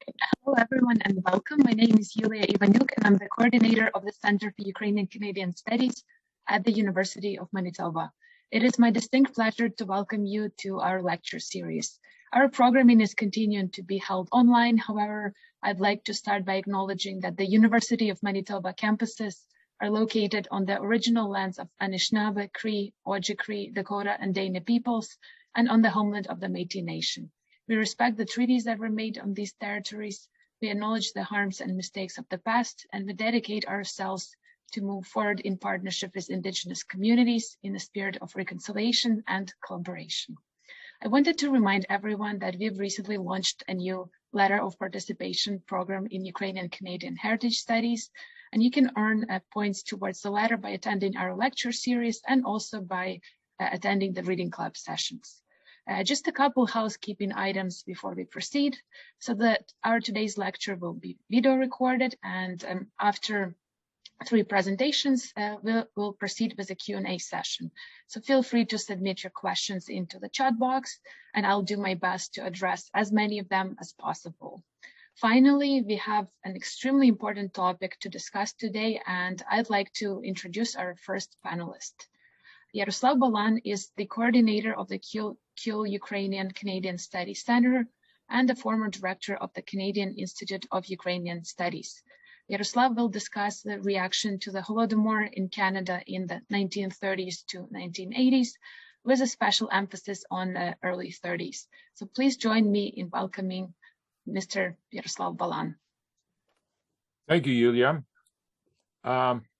Hello, everyone, and welcome. My name is Yuliia Ivaniuk, and I'm the coordinator of the Center for Ukrainian Canadian Studies at the University of Manitoba. It is my distinct pleasure to welcome you to our lecture series. Our programming is continuing to be held online. However, I'd like to start by acknowledging that the University of Manitoba campuses are located on the original lands of Anishinaabe, Cree, Ojibwe, Dakota, and Dene peoples, and on the homeland of the Métis Nation. We respect the treaties that were made on these territories. We acknowledge the harms and mistakes of the past, and we dedicate ourselves to move forward in partnership with Indigenous communities in the spirit of reconciliation and collaboration. I wanted to remind everyone that we've recently launched a new letter of participation program in Ukrainian Canadian Heritage Studies, and you can earn points towards the letter by attending our lecture series and also by attending the reading club sessions. Just a couple housekeeping items before we proceed, so that our today's lecture will be video recorded, and after 3 presentations, we'll proceed with a Q&A session. So feel free to submit your questions into the chat box, and I'll do my best to address as many of them as possible. Finally, we have an extremely important topic to discuss today, and I'd like to introduce our first panelist. Yaroslav Balan is the coordinator of the Kule Ukrainian Canadian Studies Center and the former director of the Canadian Institute of Ukrainian Studies. Yaroslav will discuss the reaction to the Holodomor in Canada in the 1930s to 1980s, with a special emphasis on the early 30s. So please join me in welcoming Mr. Yaroslav Balan. Thank you, Yuliia.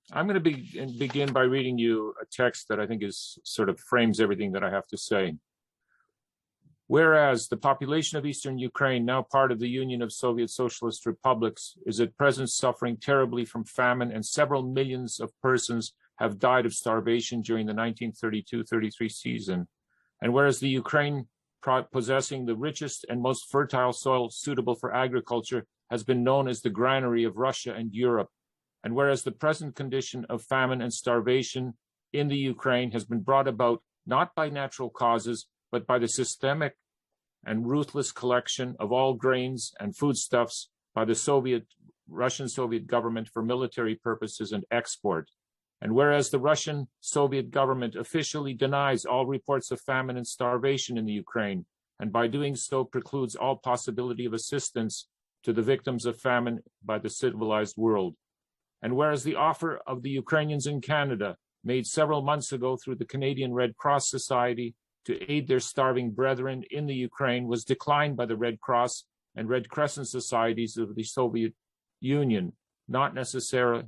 I'm going to begin by reading you a text that I think is sort of frames everything that I have to say. Whereas the population of Eastern Ukraine, now part of the Union of Soviet Socialist Republics, is at present suffering terribly from famine, and several millions of persons have died of starvation during the 1932-33 season. And whereas the Ukraine, possessing the richest and most fertile soil suitable for agriculture, has been known as the granary of Russia and Europe, and whereas the present condition of famine and starvation in the Ukraine has been brought about not by natural causes, but by the systemic and ruthless collection of all grains and foodstuffs by the Russian Soviet government for military purposes and export. And whereas the Russian Soviet government officially denies all reports of famine and starvation in the Ukraine, and by doing so precludes all possibility of assistance to the victims of famine by the civilized world. And whereas the offer of the Ukrainians in Canada, made several months ago through the Canadian Red Cross Society to aid their starving brethren in the Ukraine, was declined by the Red Cross and Red Crescent societies of the Soviet Union, not necessary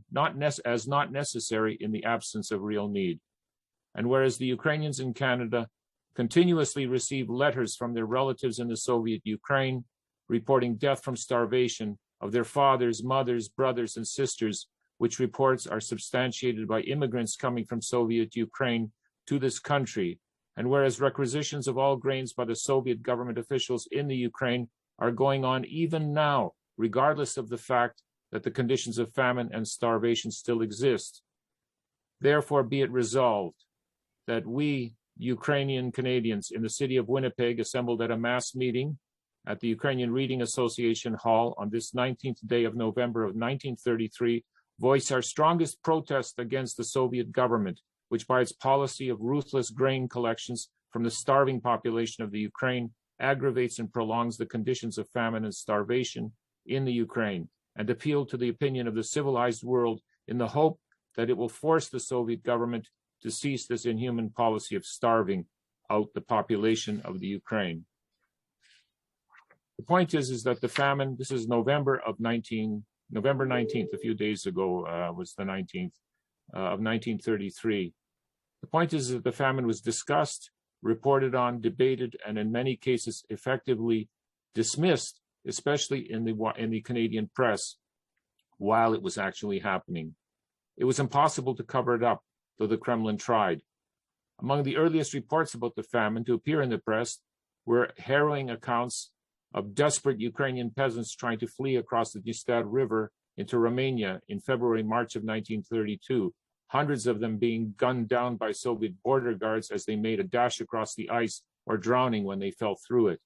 in the absence of real need. And whereas the Ukrainians in Canada continuously receive letters from their relatives in the Soviet Ukraine reporting death from starvation of their fathers, mothers, brothers, and sisters, which reports are substantiated by immigrants coming from Soviet Ukraine to this country. And whereas requisitions of all grains by the Soviet government officials in the Ukraine are going on even now, regardless of the fact that the conditions of famine and starvation still exist. Therefore, be it resolved that we, Ukrainian Canadians in the city of Winnipeg, assembled at a mass meeting at the Ukrainian Reading Association Hall on this 19th day of November of 1933, voice our strongest protest against the Soviet government, which by its policy of ruthless grain collections from the starving population of the Ukraine aggravates and prolongs the conditions of famine and starvation in the Ukraine, and appeal to the opinion of the civilized world in the hope that it will force the Soviet government to cease this inhuman policy of starving out the population of the Ukraine. The point is that the famine, this is November 19th, a few days ago was the 19th of 1933. The point is that the famine was discussed, reported on, debated, and in many cases effectively dismissed, especially in the Canadian press, while it was actually happening. It was impossible to cover it up, though the Kremlin tried. Among the earliest reports about the famine to appear in the press were harrowing accounts of desperate Ukrainian peasants trying to flee across the Dniester River into Romania in February-March of 1932, hundreds of them being gunned down by Soviet border guards as they made a dash across the ice or drowning when they fell through it.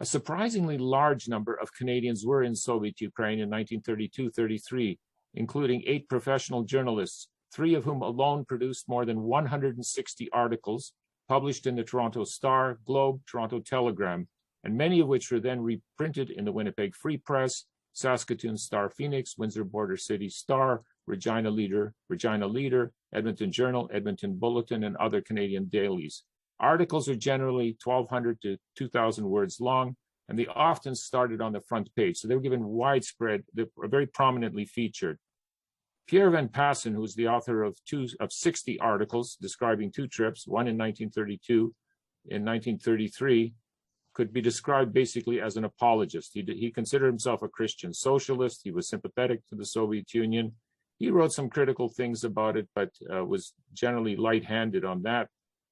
A surprisingly large number of Canadians were in Soviet Ukraine in 1932-33, including 8 professional journalists, 3 of whom alone produced more than 160 articles published in the Toronto Star, Globe, Toronto Telegram, and many of which were then reprinted in the Winnipeg Free Press, Saskatoon Star Phoenix, Windsor Border City Star, Regina Leader, Edmonton Journal, Edmonton Bulletin, and other Canadian dailies. Articles are generally 1,200 to 2,000 words long, and they often started on the front page. So they were given widespread, they were very prominently featured. Pierre Van Passen, who was the author of 60 articles describing 2 trips, one in 1932, in 1933, could be described basically as an apologist. He considered himself a Christian socialist. He was sympathetic to the Soviet Union. He wrote some critical things about it, but was generally light-handed on that,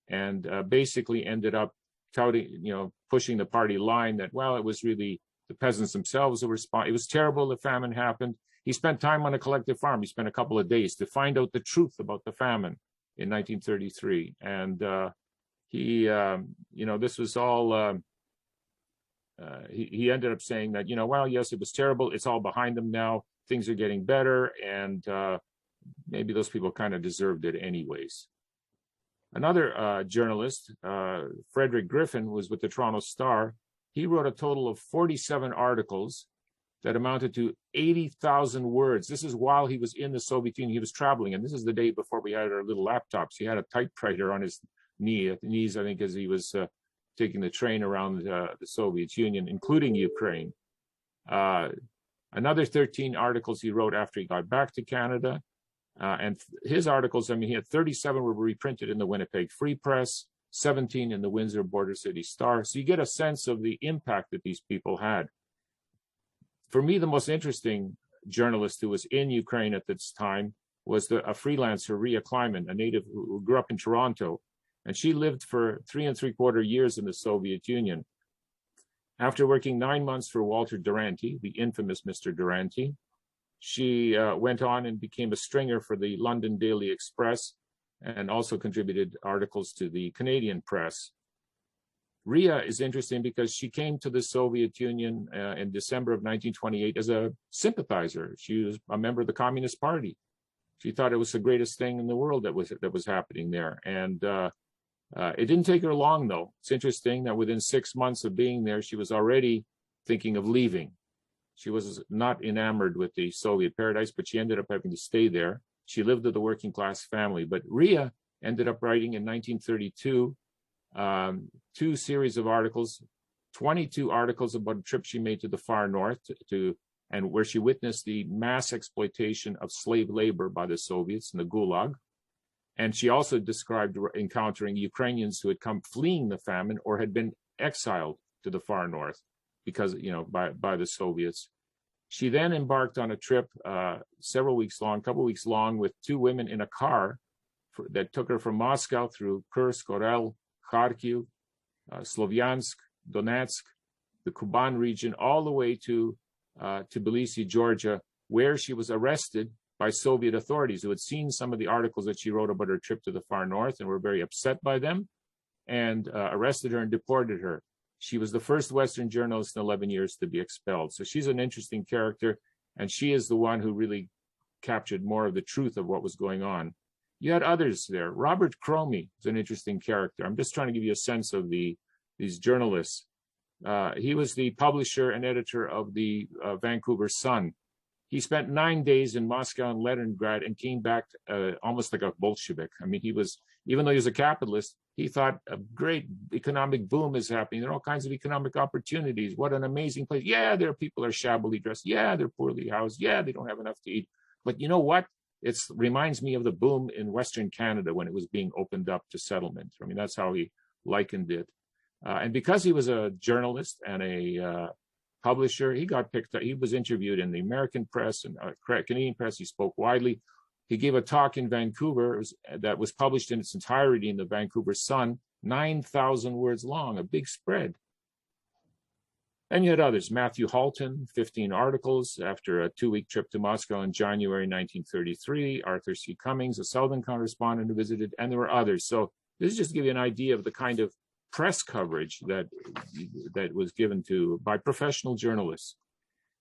and basically ended up touting, pushing the party line that, well, it was really the peasants themselves who responded. It was terrible, the famine happened. He spent time on a collective farm. He spent a couple of days to find out the truth about the famine in 1933. And this was all, he ended up saying that, well, yes, it was terrible. It's all behind them now. Things are getting better. And maybe those people kind of deserved it anyways. Another journalist, Frederick Griffin, was with the Toronto Star. He wrote a total of 47 articles that amounted to 80,000 words. This is while he was in the Soviet Union. He was traveling, and this is the day before we had our little laptops. He had a typewriter on his knees, I think, as he was taking the train around the Soviet Union, including Ukraine. Another 13 articles he wrote after he got back to Canada. And his articles, he had 37 were reprinted in the Winnipeg Free Press, 17 in the Windsor Border City Star. So you get a sense of the impact that these people had. For me, the most interesting journalist who was in Ukraine at this time was a freelancer, Ria Kleiman, a native who grew up in Toronto. And she lived for 3 3/4 years in the Soviet Union. After working 9 months for Walter Duranty, the infamous Mr. Duranty, she went on and became a stringer for the London Daily Express and also contributed articles to the Canadian press. Ria is interesting because she came to the Soviet Union in December of 1928 as a sympathizer. She was a member of the Communist Party. She thought it was the greatest thing in the world that was happening there. And it didn't take her long, though. It's interesting that within 6 months of being there, she was already thinking of leaving. She was not enamored with the Soviet paradise, but she ended up having to stay there. She lived with a working class family. But Ria ended up writing in 1932 2 series of articles, 22 articles about a trip she made to the far north and where she witnessed the mass exploitation of slave labor by the Soviets in the Gulag. And she also described encountering Ukrainians who had come fleeing the famine or had been exiled to the far north because, by the Soviets. She then embarked on a trip a couple weeks long, with 2 women in a car that took her from Moscow through Kursk, Orel, Kharkiv, Slovyansk, Donetsk, the Kuban region, all the way to Tbilisi, Georgia, where she was arrested by Soviet authorities who had seen some of the articles that she wrote about her trip to the far north and were very upset by them, and arrested her and deported her. She was the first Western journalist in 11 years to be expelled. So she's an interesting character, and she is the one who really captured more of the truth of what was going on. You had others there. Robert Cromey is an interesting character. I'm just trying to give you a sense of these journalists. He was the publisher and editor of the Vancouver Sun. He spent 9 days in Moscow and Leningrad and came back almost like a Bolshevik. Even though he was a capitalist, he thought a great economic boom is happening. There are all kinds of economic opportunities. What an amazing place. Yeah, there are people are shabbily dressed. Yeah, they're poorly housed. Yeah, they don't have enough to eat. But you know what? It reminds me of the boom in Western Canada when it was being opened up to settlement. That's how he likened it. And because he was a journalist and a publisher, he got picked up. He was interviewed in the American press and Canadian press. He spoke widely. He gave a talk in Vancouver that was published in its entirety in the Vancouver Sun, 9,000 words long, a big spread. And you had others. Matthew Halton, 15 articles after a 2-week trip to Moscow in January 1933. Arthur C. Cummings, a Southern correspondent who visited, and there were others. So this is just to give you an idea of the kind of press coverage that was given to by professional journalists.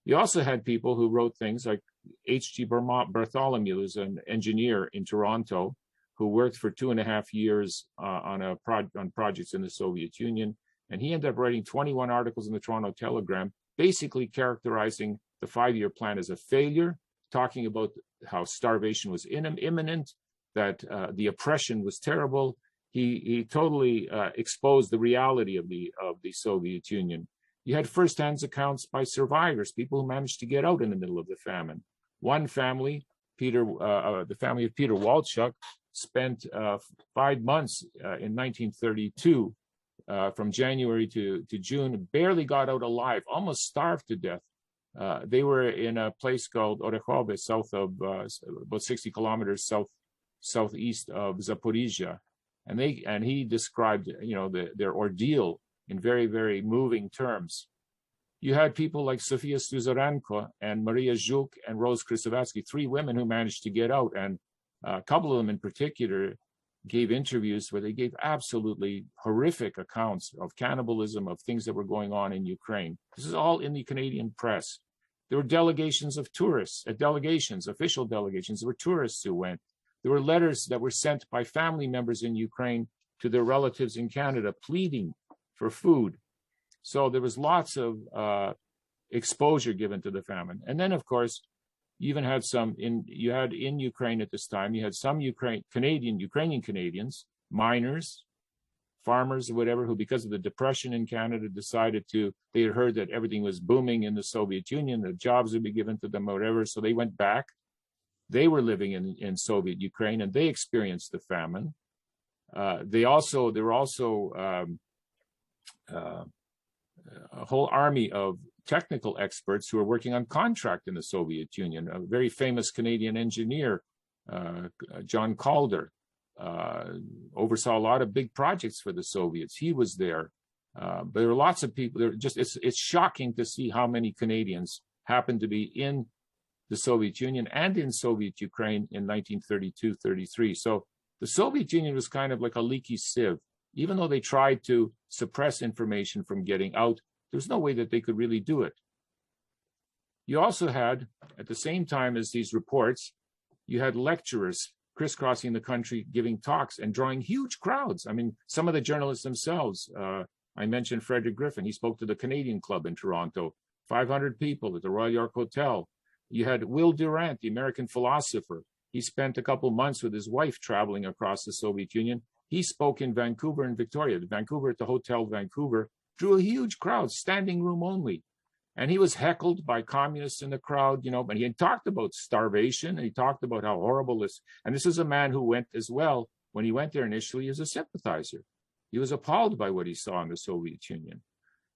You also had people who wrote things like H.G. Bartholomew, who's an engineer in Toronto, who worked for 2.5 years on projects in the Soviet Union. And he ended up writing 21 articles in the Toronto Telegram, basically characterizing the 5-year plan as a failure, talking about how starvation was imminent, that the oppression was terrible. He totally exposed the reality of the Soviet Union. You had first-hand accounts by survivors, people who managed to get out in the middle of the famine. One family, the family of Peter Walchuk, spent 5 months in 1932, from January to June, barely got out alive, almost starved to death. They were in a place called Orekhove, south of about 60 kilometers southeast of Zaporizhia, and he described, their ordeal in very, very moving terms. You had people like Sofia Stuzarenko and Maria Zhuk and Rose Krzyzewski, 3 women who managed to get out, and a couple of them in particular gave interviews where they gave absolutely horrific accounts of cannibalism, of things that were going on in Ukraine. This is all in the Canadian press. There were delegations of tourists, official delegations. There were tourists who went. There were letters that were sent by family members in Ukraine to their relatives in Canada pleading for food. So there was lots of exposure given to the famine. And then, of course, you even had in Ukraine at this time, you had some Ukrainian Canadians, miners, farmers or whatever, who because of the depression in Canada they had heard that everything was booming in the Soviet Union, that jobs would be given to them or whatever. So they went back. They were living in Soviet Ukraine and they experienced the famine. There were also a whole army of technical experts who were working on contract in the Soviet Union. A very famous Canadian engineer, John Calder, oversaw a lot of big projects for the Soviets. He was there. But there were lots of people. It's shocking to see how many Canadians happened to be in the Soviet Union and in Soviet Ukraine in 1932-33. So the Soviet Union was kind of like a leaky sieve. Even though they tried to suppress information from getting out, there's no way that they could really do it. You also had, at the same time as these reports, you had lecturers crisscrossing the country giving talks and drawing huge crowds. I mean, some of the journalists themselves, I mentioned Frederick Griffin. He spoke to the Canadian Club in Toronto, 500 people at the Royal York Hotel. You had Will Durant, the American philosopher. He spent a couple months with his wife traveling across the Soviet Union. He spoke in Vancouver and Victoria. Vancouver at the Hotel Vancouver drew a huge crowd, standing room only. And he was heckled by communists in the crowd, but he had talked about starvation. And he talked about how horrible this. And this is a man who went as well. When he went there initially as a sympathizer, he was appalled by what he saw in the Soviet Union.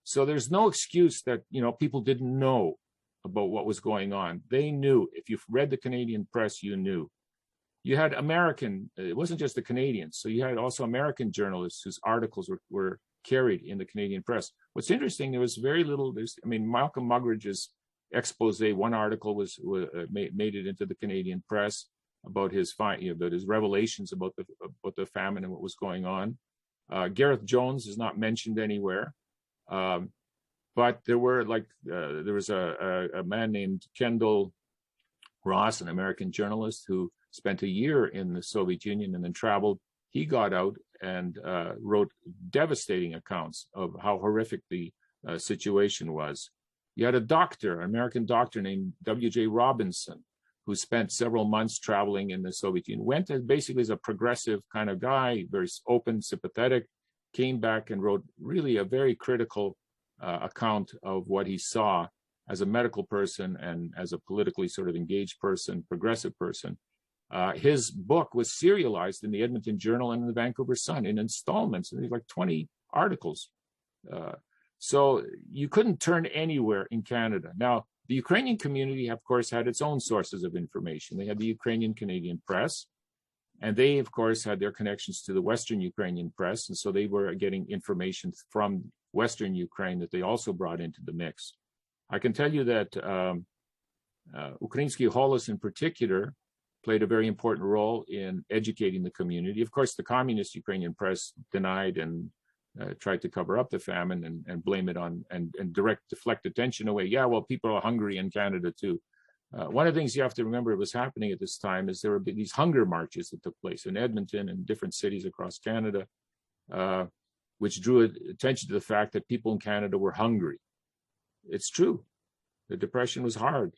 So there's no excuse that, people didn't know about what was going on. They knew. If you've read the Canadian press, you knew. You had it wasn't just the Canadians. So you had also American journalists whose articles were carried in the Canadian press. What's interesting, there was very little, Malcolm Muggeridge's expose, one article made it into the Canadian press about his revelations about the famine and what was going on. Gareth Jones is not mentioned anywhere. But there was a man named Kendall Ross, an American journalist who spent a year in the Soviet Union and then traveled. He got out and wrote devastating accounts of how horrific the situation was. You had an American doctor named W.J. Robinson, who spent several months traveling in the Soviet Union, went basically as a progressive kind of guy, very open, sympathetic, came back and wrote really a very critical account of what he saw as a medical person and as a politically sort of engaged person, progressive person. His book was serialized in the Edmonton Journal and in the Vancouver Sun in installments, and there's like 20 articles. So you couldn't turn anywhere in Canada. Now, the Ukrainian community, of course, had its own sources of information. They had the Ukrainian Canadian press, and they, of course, had their connections to the Western Ukrainian press, and so they were getting information from Western Ukraine that they also brought into the mix. I can tell you that Ukrainsky Holos in particular played a very important role in educating the community. Of course, the communist Ukrainian press denied and tried to cover up the famine and blame it on and deflect attention away. Yeah, well, people are hungry in Canada too. One of the things you have to remember was happening at this time is there were these hunger marches that took place in Edmonton and different cities across Canada, which drew attention to the fact that people in Canada were hungry. It's true. The Depression was hard.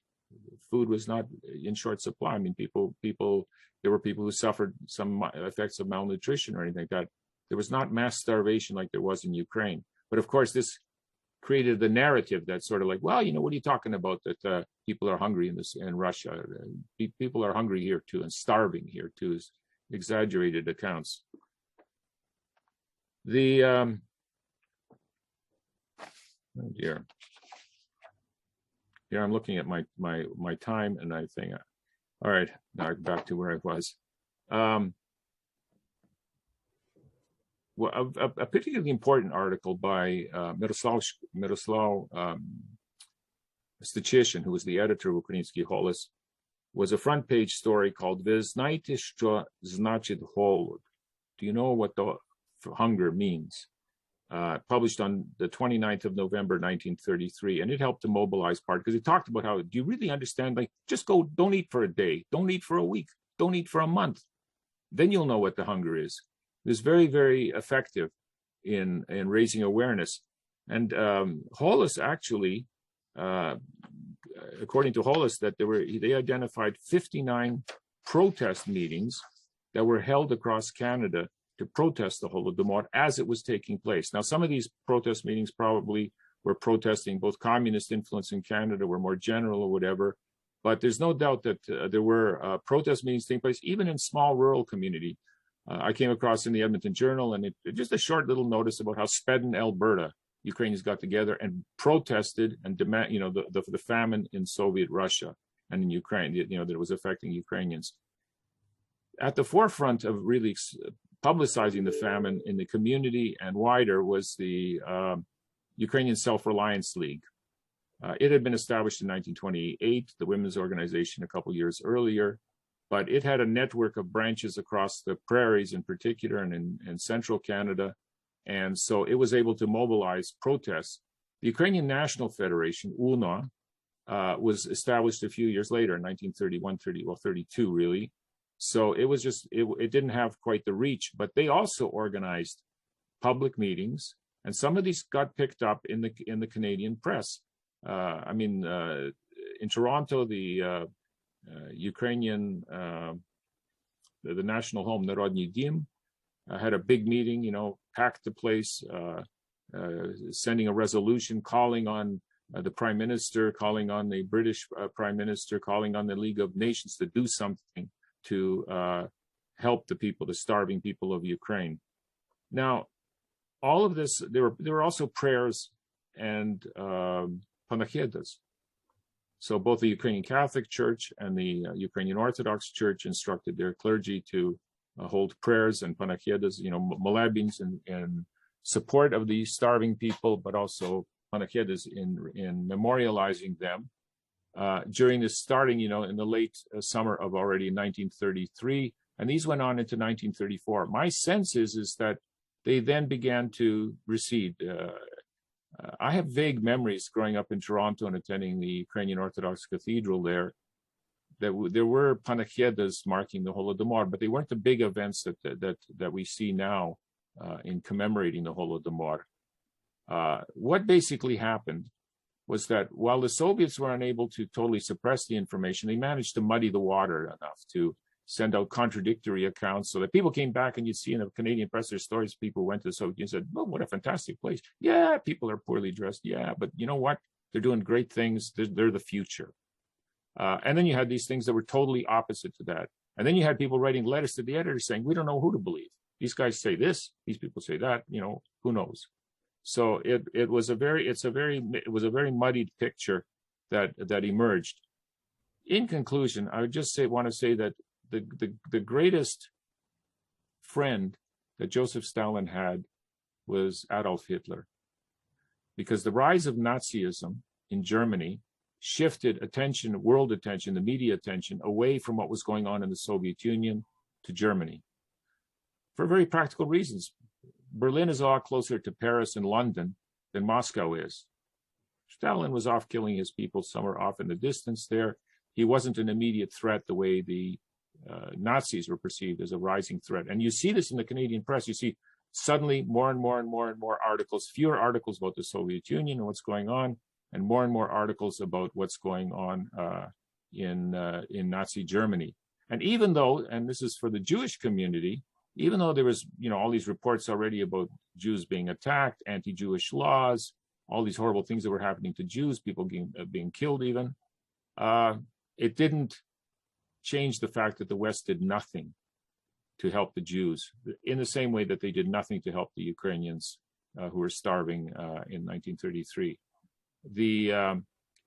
Food was not in short supply. I mean, there were people who suffered some effects of malnutrition or anything like that. There was not mass starvation like there was in Ukraine. But of course, this created the narrative that's sort of like, well, what are you talking about? That people are hungry in Russia. People are hungry here too, and starving here too, is exaggerated accounts. Oh dear. Here I'm looking at my time, and I think, all right, now back to where I was. Well, a particularly important article by Miroslav Stachyshin, who was the editor of Ukrainsky Holos, was a front page story called "Ви знаєте, що значить голод?" Do you know what the hunger means? Published on the 29th of November, 1933, and it helped to mobilize part because it talked about how, do you really understand? Like, just go, don't eat for a day, don't eat for a week, don't eat for a month. Then you'll know what the hunger is. It was very, very effective in raising awareness. And Holos actually, according to Holos, that they identified 59 protest meetings that were held across Canada to protest the Holodomor as it was taking place. Now, some of these protest meetings probably were protesting both communist influence in Canada, were more general or whatever, but there's no doubt that there were protest meetings taking place even in small rural community. I came across in the Edmonton Journal, and just a short little notice about how Spedin, Alberta, Ukrainians got together and protested and demand, the famine in Soviet Russia and in Ukraine, that was affecting Ukrainians. At the forefront of really publicizing the famine in the community and wider was the Ukrainian Self-Reliance League. It had been established in 1928, the women's organization a couple years earlier, but it had a network of branches across the prairies in particular and in central Canada. And so it was able to mobilize protests. The Ukrainian National Federation, UNA, was established a few years later in 1931, 32 really. So it was just, it didn't have quite the reach, but they also organized public meetings, and some of these got picked up in the Canadian press. In Toronto, the Ukrainian, the National Home, Narodny Dym, had a big meeting, packed the place, sending a resolution calling on the Prime Minister, calling on the British Prime Minister, calling on the League of Nations to do something to help the starving people of Ukraine. Now, all of this, there were also prayers and panachedas. So both the Ukrainian Catholic Church and the Ukrainian Orthodox Church instructed their clergy to hold prayers and panachedas, molebins in support of the starving people, but also panachedas in memorializing them. During this starting, in the late summer of already 1933, and these went on into 1934. My sense is that they then began to recede. I have vague memories growing up in Toronto and attending the Ukrainian Orthodox Cathedral there. There were panachedas marking the Holodomor, but they weren't the big events that we see now in commemorating the Holodomor. What basically happened was that while the Soviets were unable to totally suppress the information, they managed to muddy the water enough to send out contradictory accounts so that people came back, and you'd see in the Canadian press, there's stories people went to the Soviet Union and said, "Oh, what a fantastic place. Yeah, people are poorly dressed. Yeah, but you know what? They're doing great things. They're the future." And then you had these things that were totally opposite to that. And then you had people writing letters to the editor saying, "We don't know who to believe. These guys say this, these people say that, who knows?" So it was a very muddied picture that emerged. In conclusion, I would just want to say that the greatest friend that Joseph Stalin had was Adolf Hitler, because the rise of Nazism in Germany shifted world attention, the media attention, away from what was going on in the Soviet Union to Germany for very practical reasons. Berlin is a lot closer to Paris and London than Moscow is. Stalin was off killing his people somewhere off in the distance there. He wasn't an immediate threat the way the Nazis were perceived as a rising threat. And you see this in the Canadian press. You see suddenly more and more and more and more articles, fewer articles about the Soviet Union and what's going on, and more articles about what's going on in Nazi Germany. And even though, and this is for the Jewish community, even though there was, all these reports already about Jews being attacked, anti-Jewish laws, all these horrible things that were happening to Jews, people being killed even, it didn't change the fact that the West did nothing to help the Jews in the same way that they did nothing to help the Ukrainians who were starving in 1933.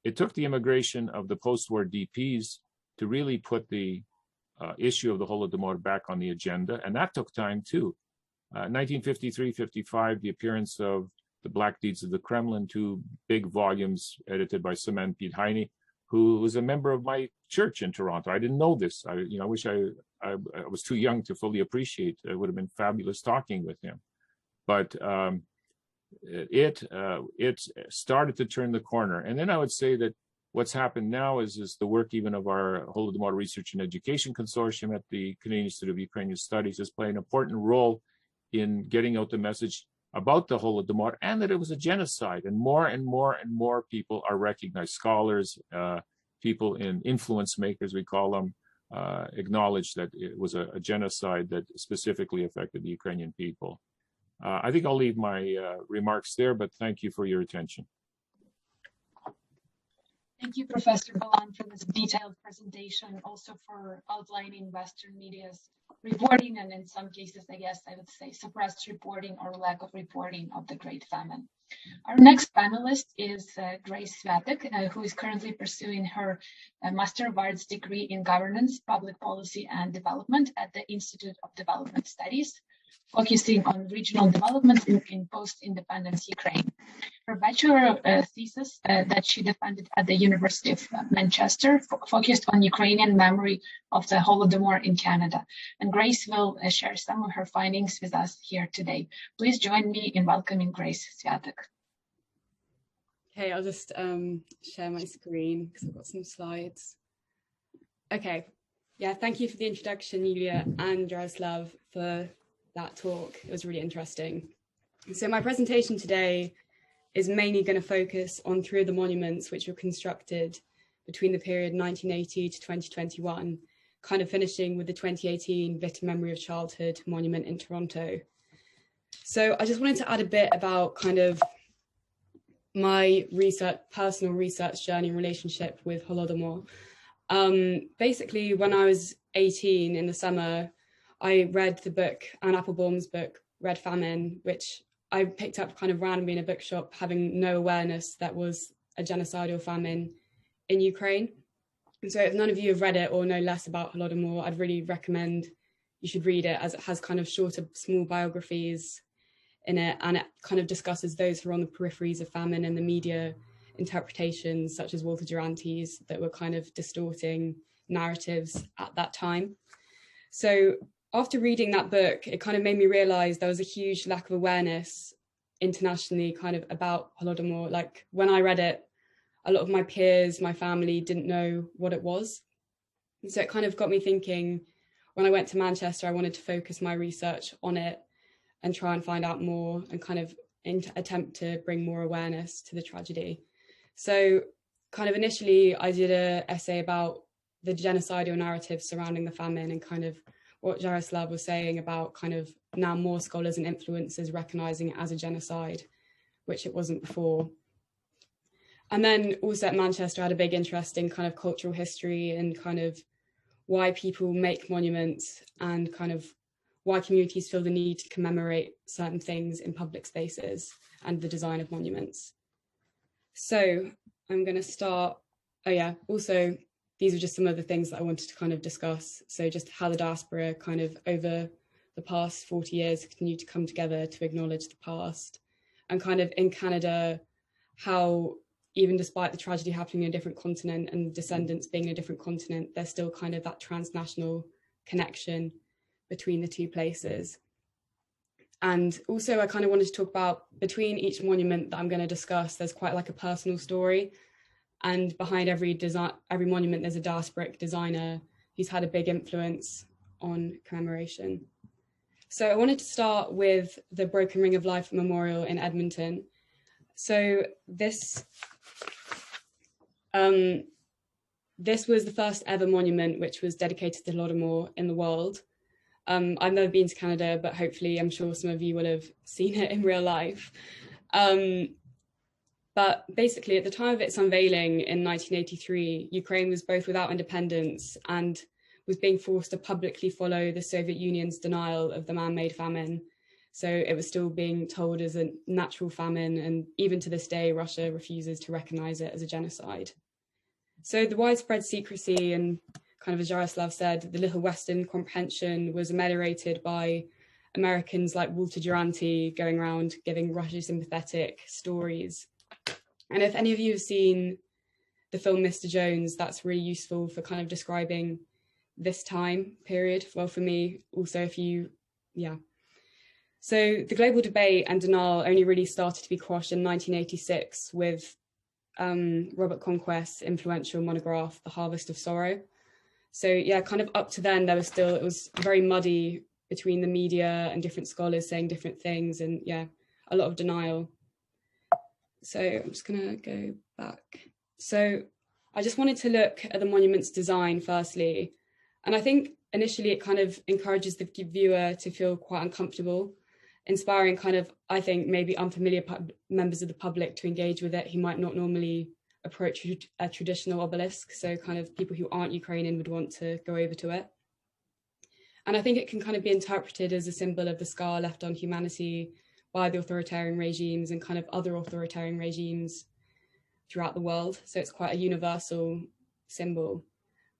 It took the immigration of the post-war DPs to really put the issue of the Holodomor back on the agenda, and that took time too. 1953-55, the appearance of The Black Deeds of the Kremlin, 2 big volumes edited by Semen Pidhaini, who was a member of my church in Toronto. I didn't know this. I wish I was too young to fully appreciate. It would have been fabulous talking with him. But it started to turn the corner. And then I would say that what's happened now is the work even of our Holodomor Research and Education Consortium at the Canadian Institute of Ukrainian Studies is playing an important role in getting out the message about the Holodomor and that it was a genocide. And more people are recognized. Scholars, people in influence makers, we call them, acknowledge that it was a genocide that specifically affected the Ukrainian people. I think I'll leave my remarks there, but thank you for your attention. Thank you, Professor Balan, for this detailed presentation, also for outlining Western media's reporting and in some cases, I guess I would say suppressed reporting or lack of reporting of the Great Famine. Our next panelist is Grace Swiatek, who is currently pursuing her Master of Arts degree in Governance, Public Policy and Development at the Institute of Development Studies, focusing on regional development in post-independence Ukraine. Her bachelor thesis that she defended at the University of Manchester focused on Ukrainian memory of the Holodomor in Canada. And Grace will share some of her findings with us here today. Please join me in welcoming Grace Swiatek. Okay, I'll just share my screen because I've got some slides. Okay, yeah, thank you for the introduction, Yuliia and Jaroslav, for that talk. It was really interesting. So my presentation today is mainly going to focus on 3 of the monuments which were constructed between the period 1980 to 2021, kind of finishing with the 2018 Victim Memory of Childhood monument in Toronto. So I just wanted to add a bit about kind of my personal research journey and relationship with Holodomor. Basically, when I was 18 in the summer, I read the book, Anne Applebaum's book, Red Famine, which I picked up kind of randomly in a bookshop, having no awareness that was a genocidal famine in Ukraine. And so if none of you have read it or know less about Holodomor, I'd really recommend you should read it, as it has kind of shorter, small biographies in it, and it kind of discusses those who are on the peripheries of famine and the media interpretations, such as Walter Duranty's, that were kind of distorting narratives at that time. So after reading that book, it kind of made me realize there was a huge lack of awareness internationally kind of about Holodomor. Like when I read it, a lot of my peers, my family didn't know what it was. And so it kind of got me thinking, when I went to Manchester, I wanted to focus my research on it and try and find out more and kind of attempt to bring more awareness to the tragedy. So kind of initially I did an essay about the genocidal narrative surrounding the famine and kind of what Jaroslav was saying about kind of now more scholars and influencers recognizing it as a genocide, which it wasn't before. And then also at Manchester, I had a big interest in kind of cultural history and kind of why people make monuments and kind of why communities feel the need to commemorate certain things in public spaces and the design of monuments. So I'm going to start, also these are just some of the things that I wanted to kind of discuss. So just how the diaspora kind of over the past 40 years continued to come together to acknowledge the past, and kind of in Canada, how even despite the tragedy happening in a different continent and descendants being in a different continent, there's still kind of that transnational connection between the two places. And also I kind of wanted to talk about, between each monument that I'm going to discuss, there's quite like a personal story. And behind every monument, there's a diasporic designer who's had a big influence on commemoration. So I wanted to start with the Broken Ring of Life Memorial in Edmonton. So this was the first ever monument which was dedicated to Holodomor in the world. I've never been to Canada, but hopefully I'm sure some of you will have seen it in real life. But basically, at the time of its unveiling in 1983, Ukraine was both without independence and was being forced to publicly follow the Soviet Union's denial of the man-made famine. So it was still being told as a natural famine, and even to this day, Russia refuses to recognize it as a genocide. So the widespread secrecy and, kind of as Jaroslav said, the little Western comprehension was ameliorated by Americans like Walter Duranty going around giving Russia sympathetic stories. And if any of you have seen the film Mr. Jones, that's really useful for kind of describing this time period. Well, for me, also So the global debate and denial only really started to be quashed in 1986 with Robert Conquest's influential monograph, The Harvest of Sorrow. So yeah, kind of up to then, it was very muddy between the media and different scholars saying different things, and yeah, a lot of denial. So I'm just gonna go back. So I just wanted to look at the monument's design firstly. And I think initially it kind of encourages the viewer to feel quite uncomfortable, inspiring kind of, I think, maybe unfamiliar members of the public to engage with it who might not normally approach a traditional obelisk. So kind of people who aren't Ukrainian would want to go over to it. And I think it can kind of be interpreted as a symbol of the scar left on humanity by the authoritarian regimes and kind of other authoritarian regimes throughout the world. So it's quite a universal symbol.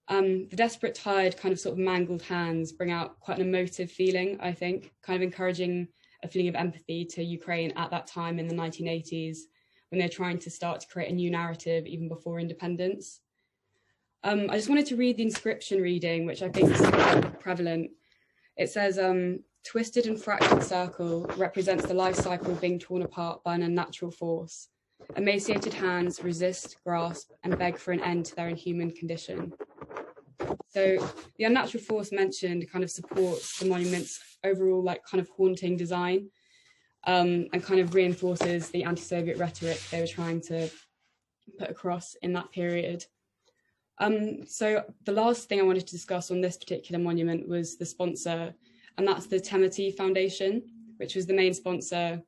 The desperate tired kind of sort of mangled hands bring out quite an emotive feeling, I think, kind of encouraging a feeling of empathy to Ukraine at that time in the 1980s, when they're trying to start to create a new narrative even before independence. I just wanted to read the inscription reading, which I think is quite prevalent. It says, twisted and fractured circle represents the life cycle being torn apart by an unnatural force. Emaciated hands resist, grasp, and beg for an end to their inhuman condition. So the unnatural force mentioned kind of supports the monument's overall like kind of haunting design, and kind of reinforces the anti-Soviet rhetoric they were trying to put across in that period. So the last thing I wanted to discuss on this particular monument was the sponsor, and that's the Temeti Foundation, which was the main sponsor.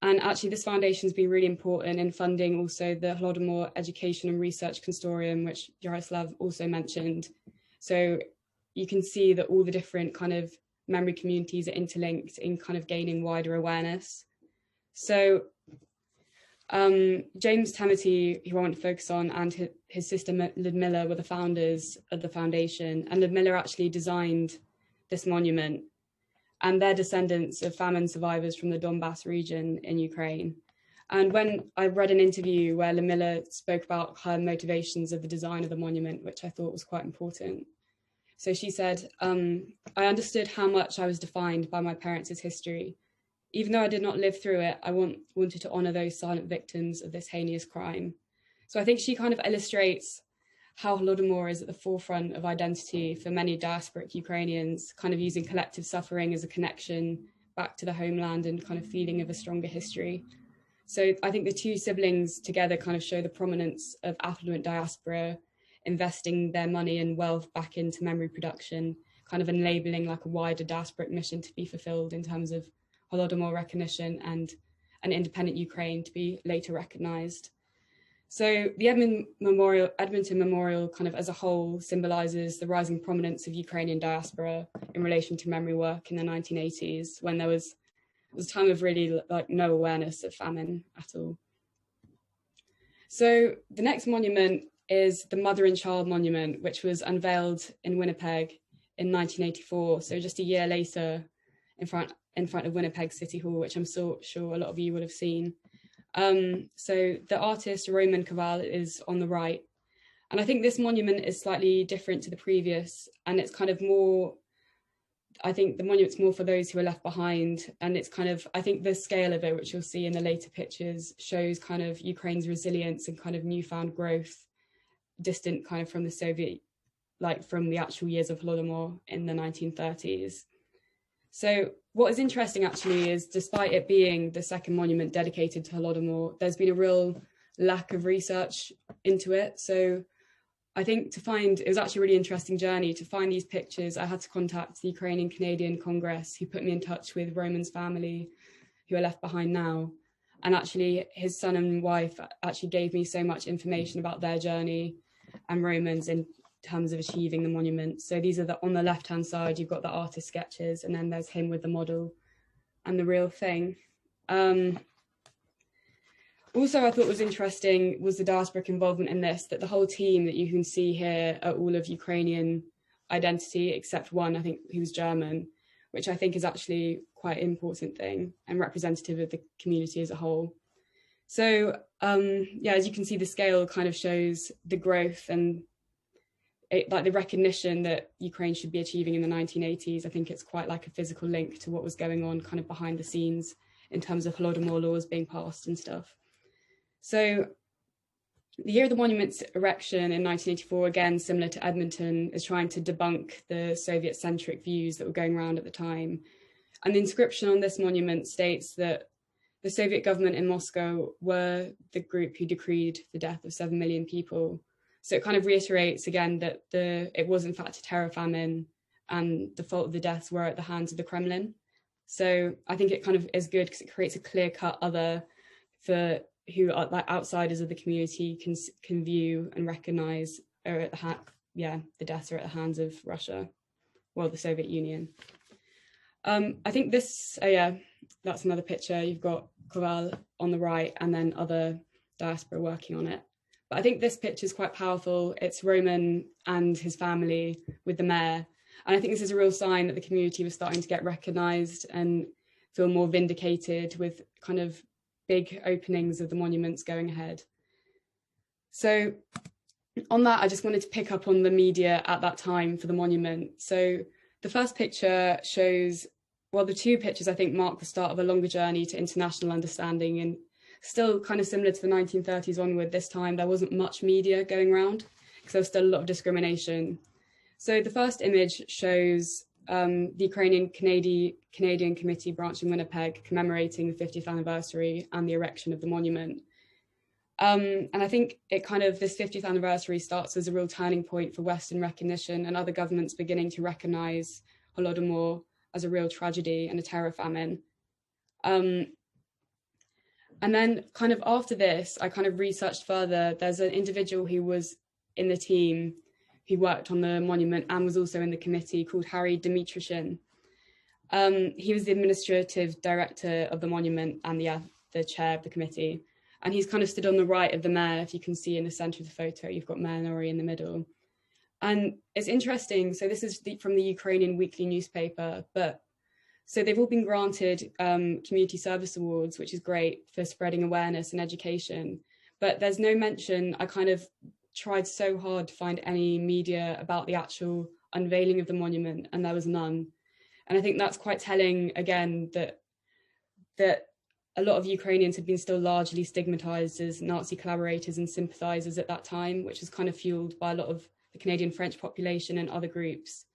And actually this foundation has been really important in funding also the Holodomor Education and Research Consortium, which Jaroslav also mentioned. So you can see that all the different kind of memory communities are interlinked in kind of gaining wider awareness. So James Temeti, who I want to focus on, and his sister Lyudmila were the founders of the foundation, and Lyudmila actually designed this monument, and they're descendants of famine survivors from the Donbass region in Ukraine. And when I read an interview where Lyudmila spoke about her motivations of the design of the monument, which I thought was quite important. So she said, I understood how much I was defined by my parents' history. Even though I did not live through it, I wanted to honour those silent victims of this heinous crime. So I think she kind of illustrates how Holodomor is at the forefront of identity for many diasporic Ukrainians, kind of using collective suffering as a connection back to the homeland and kind of feeling of a stronger history. So I think the two siblings together kind of show the prominence of affluent diaspora investing their money and wealth back into memory production, kind of enabling like a wider diasporic mission to be fulfilled in terms of Holodomor recognition and an independent Ukraine to be later recognised. So the Edmonton Memorial kind of as a whole symbolises the rising prominence of Ukrainian diaspora in relation to memory work in the 1980s, when there was a time of really like no awareness of famine at all. So the next monument is the Mother and Child Monument, which was unveiled in Winnipeg in 1984. So just a year later, in front of Winnipeg City Hall, which I'm so sure a lot of you would have seen. So the artist Roman Koval is on the right. And I think this monument is slightly different to the previous, and it's kind of more I think the monument's more for those who are left behind, and it's kind of, I think the scale of it, which you'll see in the later pictures, shows kind of Ukraine's resilience and kind of newfound growth, distant kind of from the Soviet, like from the actual years of Holodomor in the 1930s. So what is interesting actually is, despite it being the second monument dedicated to Holodomor, there's been a real lack of research into it. So I think it was actually a really interesting journey to find these pictures. I had to contact the Ukrainian Canadian Congress, who put me in touch with Roman's family, who are left behind now. And actually his son and wife actually gave me so much information about their journey and Roman's in terms of achieving the monument. So these are on the left-hand side, you've got the artist sketches, and then there's him with the model and the real thing. Also, I thought was interesting was the diasporic involvement in this, that the whole team that you can see here are all of Ukrainian identity, except one, I think, who's German, which I think is actually quite an important thing and representative of the community as a whole. So, yeah, as you can see, the scale kind of shows the growth and like the recognition that Ukraine should be achieving in the 1980s. I think it's quite like a physical link to what was going on kind of behind the scenes in terms of Holodomor laws being passed and stuff. So the year of the monument's erection in 1984, again, similar to Edmonton, is trying to debunk the Soviet-centric views that were going around at the time. And the inscription on this monument states that the Soviet government in Moscow were the group who decreed the death of 7 million people. So it kind of reiterates again that it was in fact a terror famine, and the fault of the deaths were at the hands of the Kremlin. So I think it kind of is good because it creates a clear-cut other for who are like outsiders of the community can view and recognize are at the deaths are at the hands of Russia, well, the Soviet Union. I think this, that's another picture. You've got Kule on the right and then other diaspora working on it. But I think this picture is quite powerful. It's Roman and his family with the mayor. And I think this is a real sign that the community was starting to get recognized and feel more vindicated with kind of big openings of the monuments going ahead. So on that, I just wanted to pick up on the media at that time for the monument. So the first picture shows, well, the two pictures I think mark the start of a longer journey to international understanding, and still kind of similar to the 1930s onward. This time there wasn't much media going around because there was still a lot of discrimination. So the first image shows the Ukrainian Canadian Committee branch in Winnipeg commemorating the 50th anniversary and the erection of the monument. And I think it kind of, this 50th anniversary starts as a real turning point for Western recognition and other governments beginning to recognize Holodomor as a real tragedy and a terror famine. And then kind of after this, I kind of researched further. There's an individual who was in the team who worked on the monument and was also in the committee called Harry Dmitrushin. He was the administrative director of the monument and the chair of the committee. And he's kind of stood on the right of the mayor. If you can see in the center of the photo, you've got Mayor Norrie in the middle. And it's interesting. So this is from the Ukrainian weekly newspaper, so they've all been granted community service awards, which is great for spreading awareness and education. But there's no mention. I kind of tried so hard to find any media about the actual unveiling of the monument, and there was none. And I think that's quite telling, again, that a lot of Ukrainians had been still largely stigmatized as Nazi collaborators and sympathizers at that time, which was kind of fueled by a lot of the Canadian French population and other groups.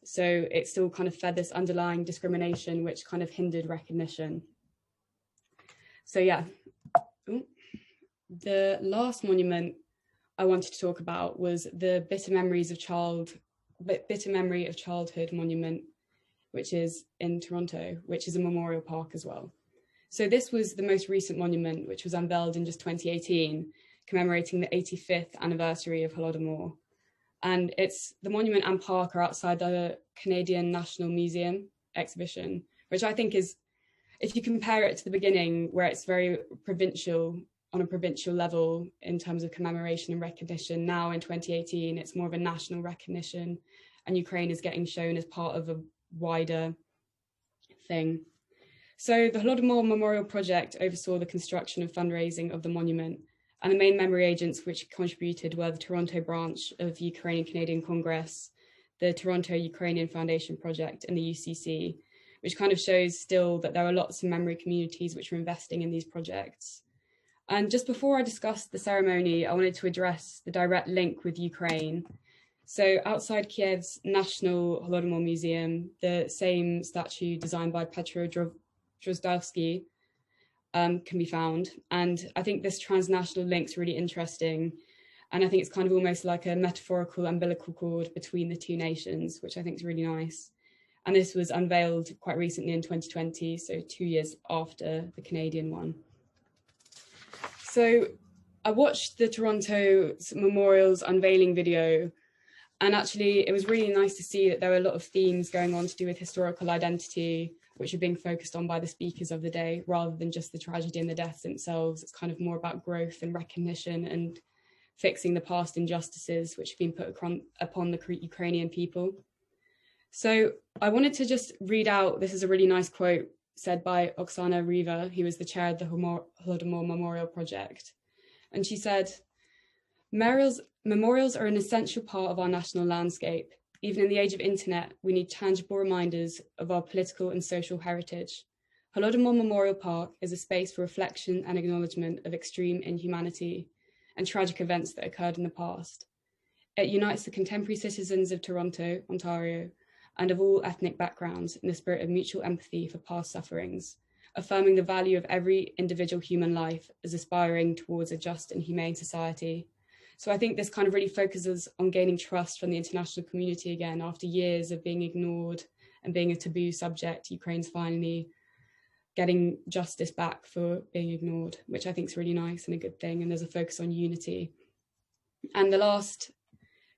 So it still kind of fed this underlying discrimination, which kind of hindered recognition. So yeah, the last monument I wanted to talk about was the Bitter Memory of Childhood monument, which is in Toronto, which is a memorial park as well. So this was the most recent monument, which was unveiled in just 2018, commemorating the 85th anniversary of Holodomor. And the monument and park are outside the Canadian National Museum exhibition, which I think is, if you compare it to the beginning, where it's very provincial, on a provincial level in terms of commemoration and recognition, now in 2018, it's more of a national recognition, and Ukraine is getting shown as part of a wider thing. So the Holodomor Memorial Project oversaw the construction and fundraising of the monument, and the main memory agents which contributed were the Toronto branch of the Ukrainian Canadian Congress, the Toronto Ukrainian Foundation project and the UCC, which kind of shows still that there are lots of memory communities which are investing in these projects. And just before I discuss the ceremony, I wanted to address the direct link with Ukraine. So outside Kiev's National Holodomor Museum, the same statue designed by Petro Drozdovsky can be found. And I think this transnational link is really interesting. And I think it's kind of almost like a metaphorical umbilical cord between the two nations, which I think is really nice. And this was unveiled quite recently in 2020, so 2 years after the Canadian one. So I watched the Toronto Memorial's unveiling video, and actually it was really nice to see that there were a lot of themes going on to do with historical identity, which are being focused on by the speakers of the day, rather than just the tragedy and the deaths themselves. It's kind of more about growth and recognition and fixing the past injustices which have been put upon the Ukrainian people. So I wanted to just read out, this is a really nice quote said by Oksana Riva, who was the chair of the Holodomor Memorial Project. And she said, memorials are an essential part of our national landscape. Even in the age of internet, we need tangible reminders of our political and social heritage. Holodomor Memorial Park is a space for reflection and acknowledgement of extreme inhumanity and tragic events that occurred in the past. It unites the contemporary citizens of Toronto, Ontario, and of all ethnic backgrounds in the spirit of mutual empathy for past sufferings, affirming the value of every individual human life as aspiring towards a just and humane society. So I think this kind of really focuses on gaining trust from the international community again. After years of being ignored and being a taboo subject, Ukraine's finally getting justice back for being ignored, which I think is really nice and a good thing. And there's a focus on unity. And the last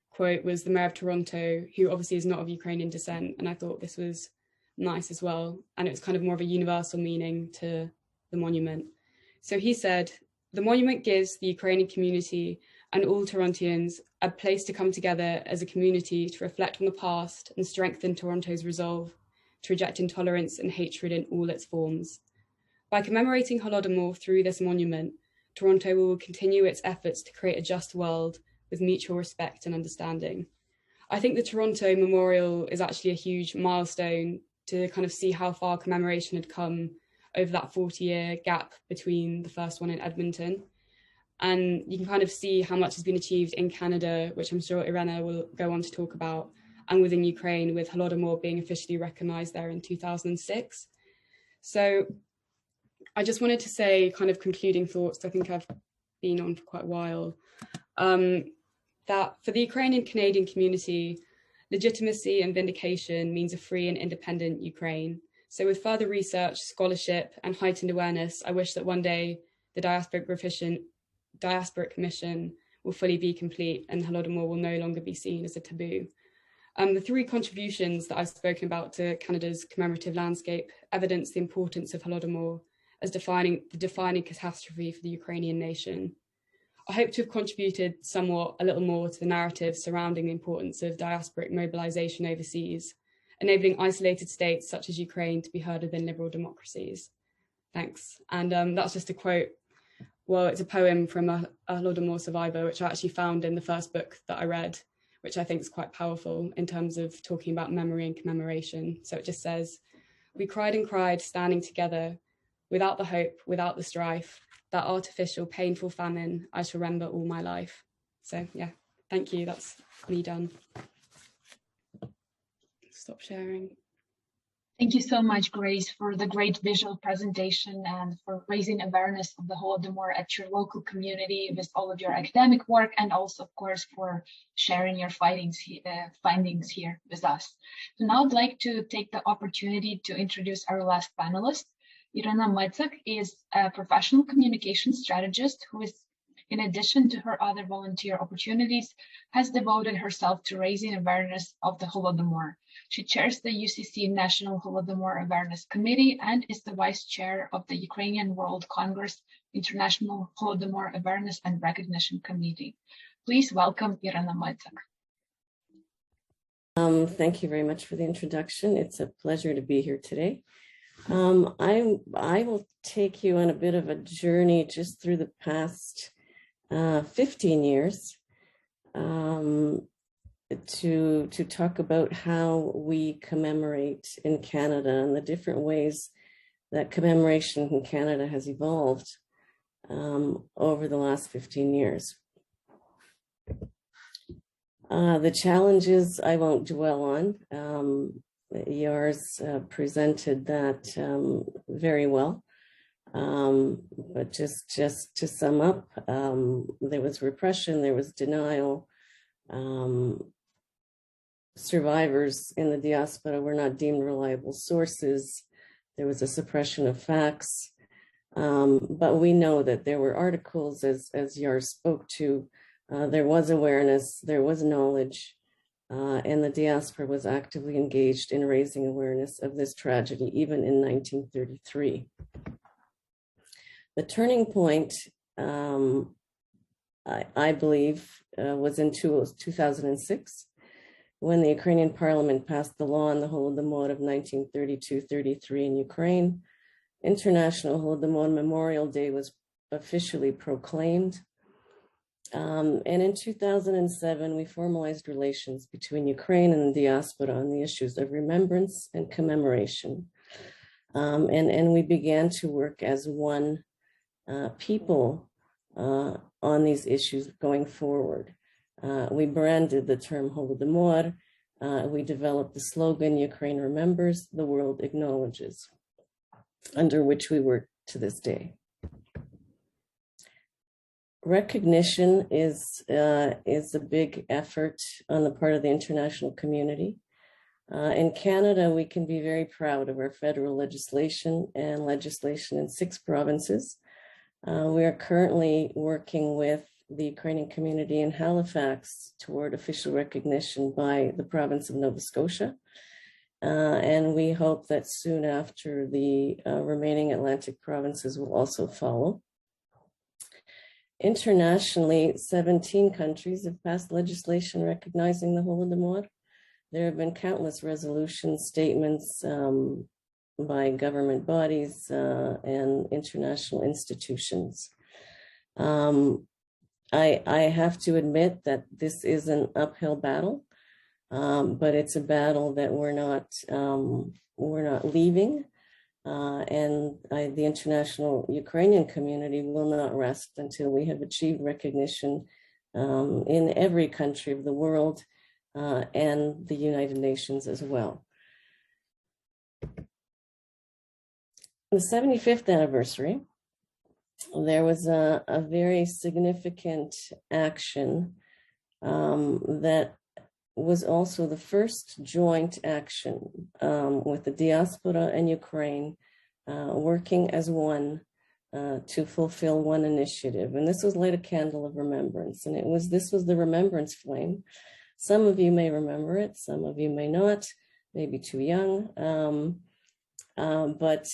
quote was the mayor of Toronto, who obviously is not of Ukrainian descent. And I thought this was nice as well. And it was kind of more of a universal meaning to the monument. So he said, the monument gives the Ukrainian community and all Torontians a place to come together as a community to reflect on the past and strengthen Toronto's resolve to reject intolerance and hatred in all its forms. By commemorating Holodomor through this monument, Toronto will continue its efforts to create a just world with mutual respect and understanding. I think the Toronto Memorial is actually a huge milestone to kind of see how far commemoration had come over that 40-year gap between the first one in Edmonton. And you can kind of see how much has been achieved in Canada, which I'm sure Irene will go on to talk about, and within Ukraine, with Holodomor being officially recognized there in 2006. So I just wanted to say kind of concluding thoughts. I think I've been on for quite a while. That for the Ukrainian Canadian community, legitimacy and vindication means a free and independent Ukraine. So with further research, scholarship, and heightened awareness, I wish that one day the Diasporic Commission will fully be complete and Holodomor will no longer be seen as a taboo. The three contributions that I've spoken about to Canada's commemorative landscape evidence the importance of Holodomor as the defining catastrophe for the Ukrainian nation. I hope to have contributed somewhat a little more to the narrative surrounding the importance of diasporic mobilization overseas, enabling isolated states such as Ukraine to be heard within liberal democracies. Thanks. And that's just a quote. Well, it's a poem from a Holodomor survivor, which I actually found in the first book that I read, which I think is quite powerful in terms of talking about memory and commemoration. So it just says, we cried and cried, standing together, without the hope, without the strife, that artificial, painful famine I shall remember all my life. So yeah, thank you. That's me done. Stop sharing. Thank you so much, Grace, for the great visual presentation and for raising awareness of the Holodomor at your local community with all of your academic work, and also, of course, for sharing your findings here with us. So now I'd like to take the opportunity to introduce our last panelist. Irene Mycak is a professional communication strategist who is, in addition to her other volunteer opportunities, has devoted herself to raising awareness of the Holodomor. She chairs the UCC National Holodomor Awareness Committee and is the vice chair of the Ukrainian World Congress International Holodomor Awareness and Recognition Committee. Please welcome Irene Mycak. Thank you very much for the introduction. It's a pleasure to be here today. I will take you on a bit of a journey just through the past 15 years. to talk about how we commemorate in Canada and the different ways that commemoration in Canada has evolved over the last 15 years. The challenges I won't dwell on. Yours presented that very well. But just to sum up, there was repression, there was denial. Survivors in the diaspora were not deemed reliable sources. There was a suppression of facts. But we know that there were articles, as Yar spoke to, there was awareness, there was knowledge, and the diaspora was actively engaged in raising awareness of this tragedy, even in 1933. The turning point, I believe, was in 2006, when the Ukrainian parliament passed the law on the Holodomor of 1932-33 in Ukraine. International Holodomor Memorial Day was officially proclaimed. And in 2007, we formalized relations between Ukraine and the diaspora on the issues of remembrance and commemoration. And we began to work as one people on these issues going forward. We branded the term Holodomor. We developed the slogan, Ukraine remembers, the world acknowledges, under which we work to this day. Recognition is a big effort on the part of the international community. In Canada, we can be very proud of our federal legislation and legislation in 6 provinces. We are currently working with the Ukrainian community in Halifax toward official recognition by the province of Nova Scotia. And we hope that soon after the remaining Atlantic provinces will also follow. Internationally, 17 countries have passed legislation recognizing the Holodomor. There have been countless resolutions, statements by government bodies and international institutions. I have to admit that this is an uphill battle, but it's a battle that we're not leaving. And the international Ukrainian community will not rest until we have achieved recognition in every country of the world and the United Nations as well. The 75th anniversary, there was a very significant action that was also the first joint action with the diaspora and Ukraine working as one to fulfill one initiative. And this was Light a Candle of Remembrance. And this was the Remembrance Flame. Some of you may remember it, some of you may not, maybe too young. But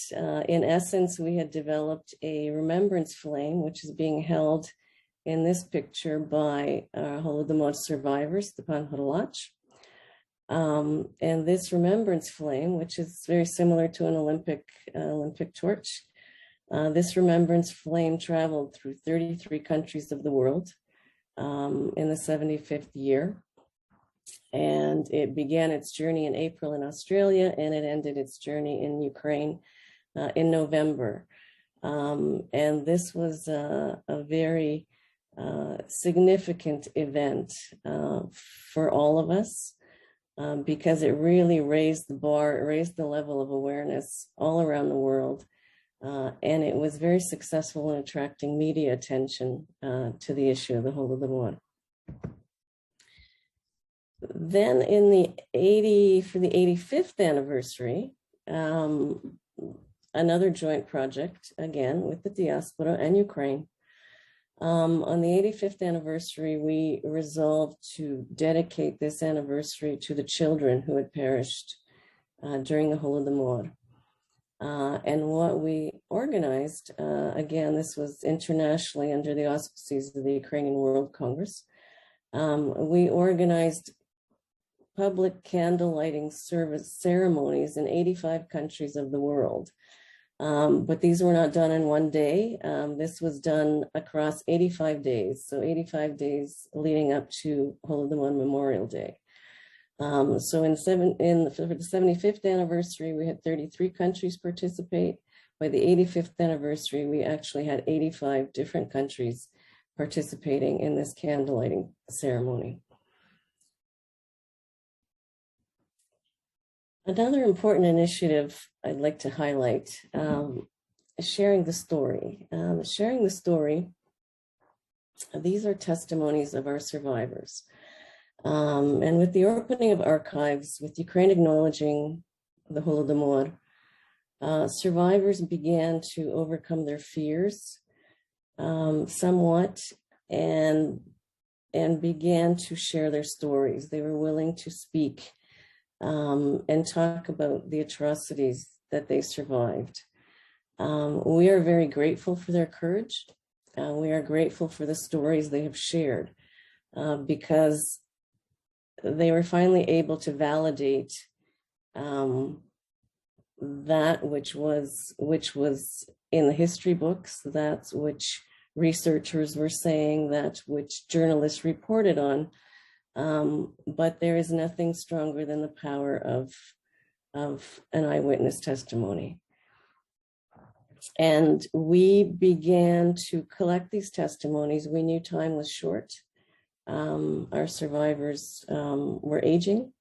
in essence, we had developed a Remembrance Flame, which is being held in this picture by Holodomor survivors, the Panelists. And this Remembrance Flame, which is very similar to an Olympic torch, this Remembrance Flame traveled through 33 countries of the world in the 75th year. And it began its journey in April in Australia, and it ended its journey in Ukraine in November. And this was a very significant event for all of us because it really raised the bar, it raised the level of awareness all around the world. And it was very successful in attracting media attention to the issue of the Holodomor. Then for the 85th anniversary, another joint project, again, with the diaspora and Ukraine. On the 85th anniversary, we resolved to dedicate this anniversary to the children who had perished during the Holodomor. And what we organized, again, this was internationally under the auspices of the Ukrainian World Congress. We organized public candle lighting service ceremonies in 85 countries of the world. But these were not done in one day. This was done across 85 days. So 85 days leading up to Holodomor Memorial Day. So for the 75th anniversary, we had 33 countries participate. By the 85th anniversary, we actually had 85 different countries participating in this candle lighting ceremony. Another important initiative I'd like to highlight is sharing the story. Sharing the story, these are testimonies of our survivors. And with the opening of archives, with Ukraine acknowledging the Holodomor, survivors began to overcome their fears somewhat and began to share their stories. They were willing to speak and talk about the atrocities that they survived. We are very grateful for their courage. We are grateful for the stories they have shared because they were finally able to validate that which was in the history books, that which researchers were saying, that which journalists reported on. But there is nothing stronger than the power of an eyewitness testimony. And we began to collect these testimonies. We knew time was short. Our survivors were aging.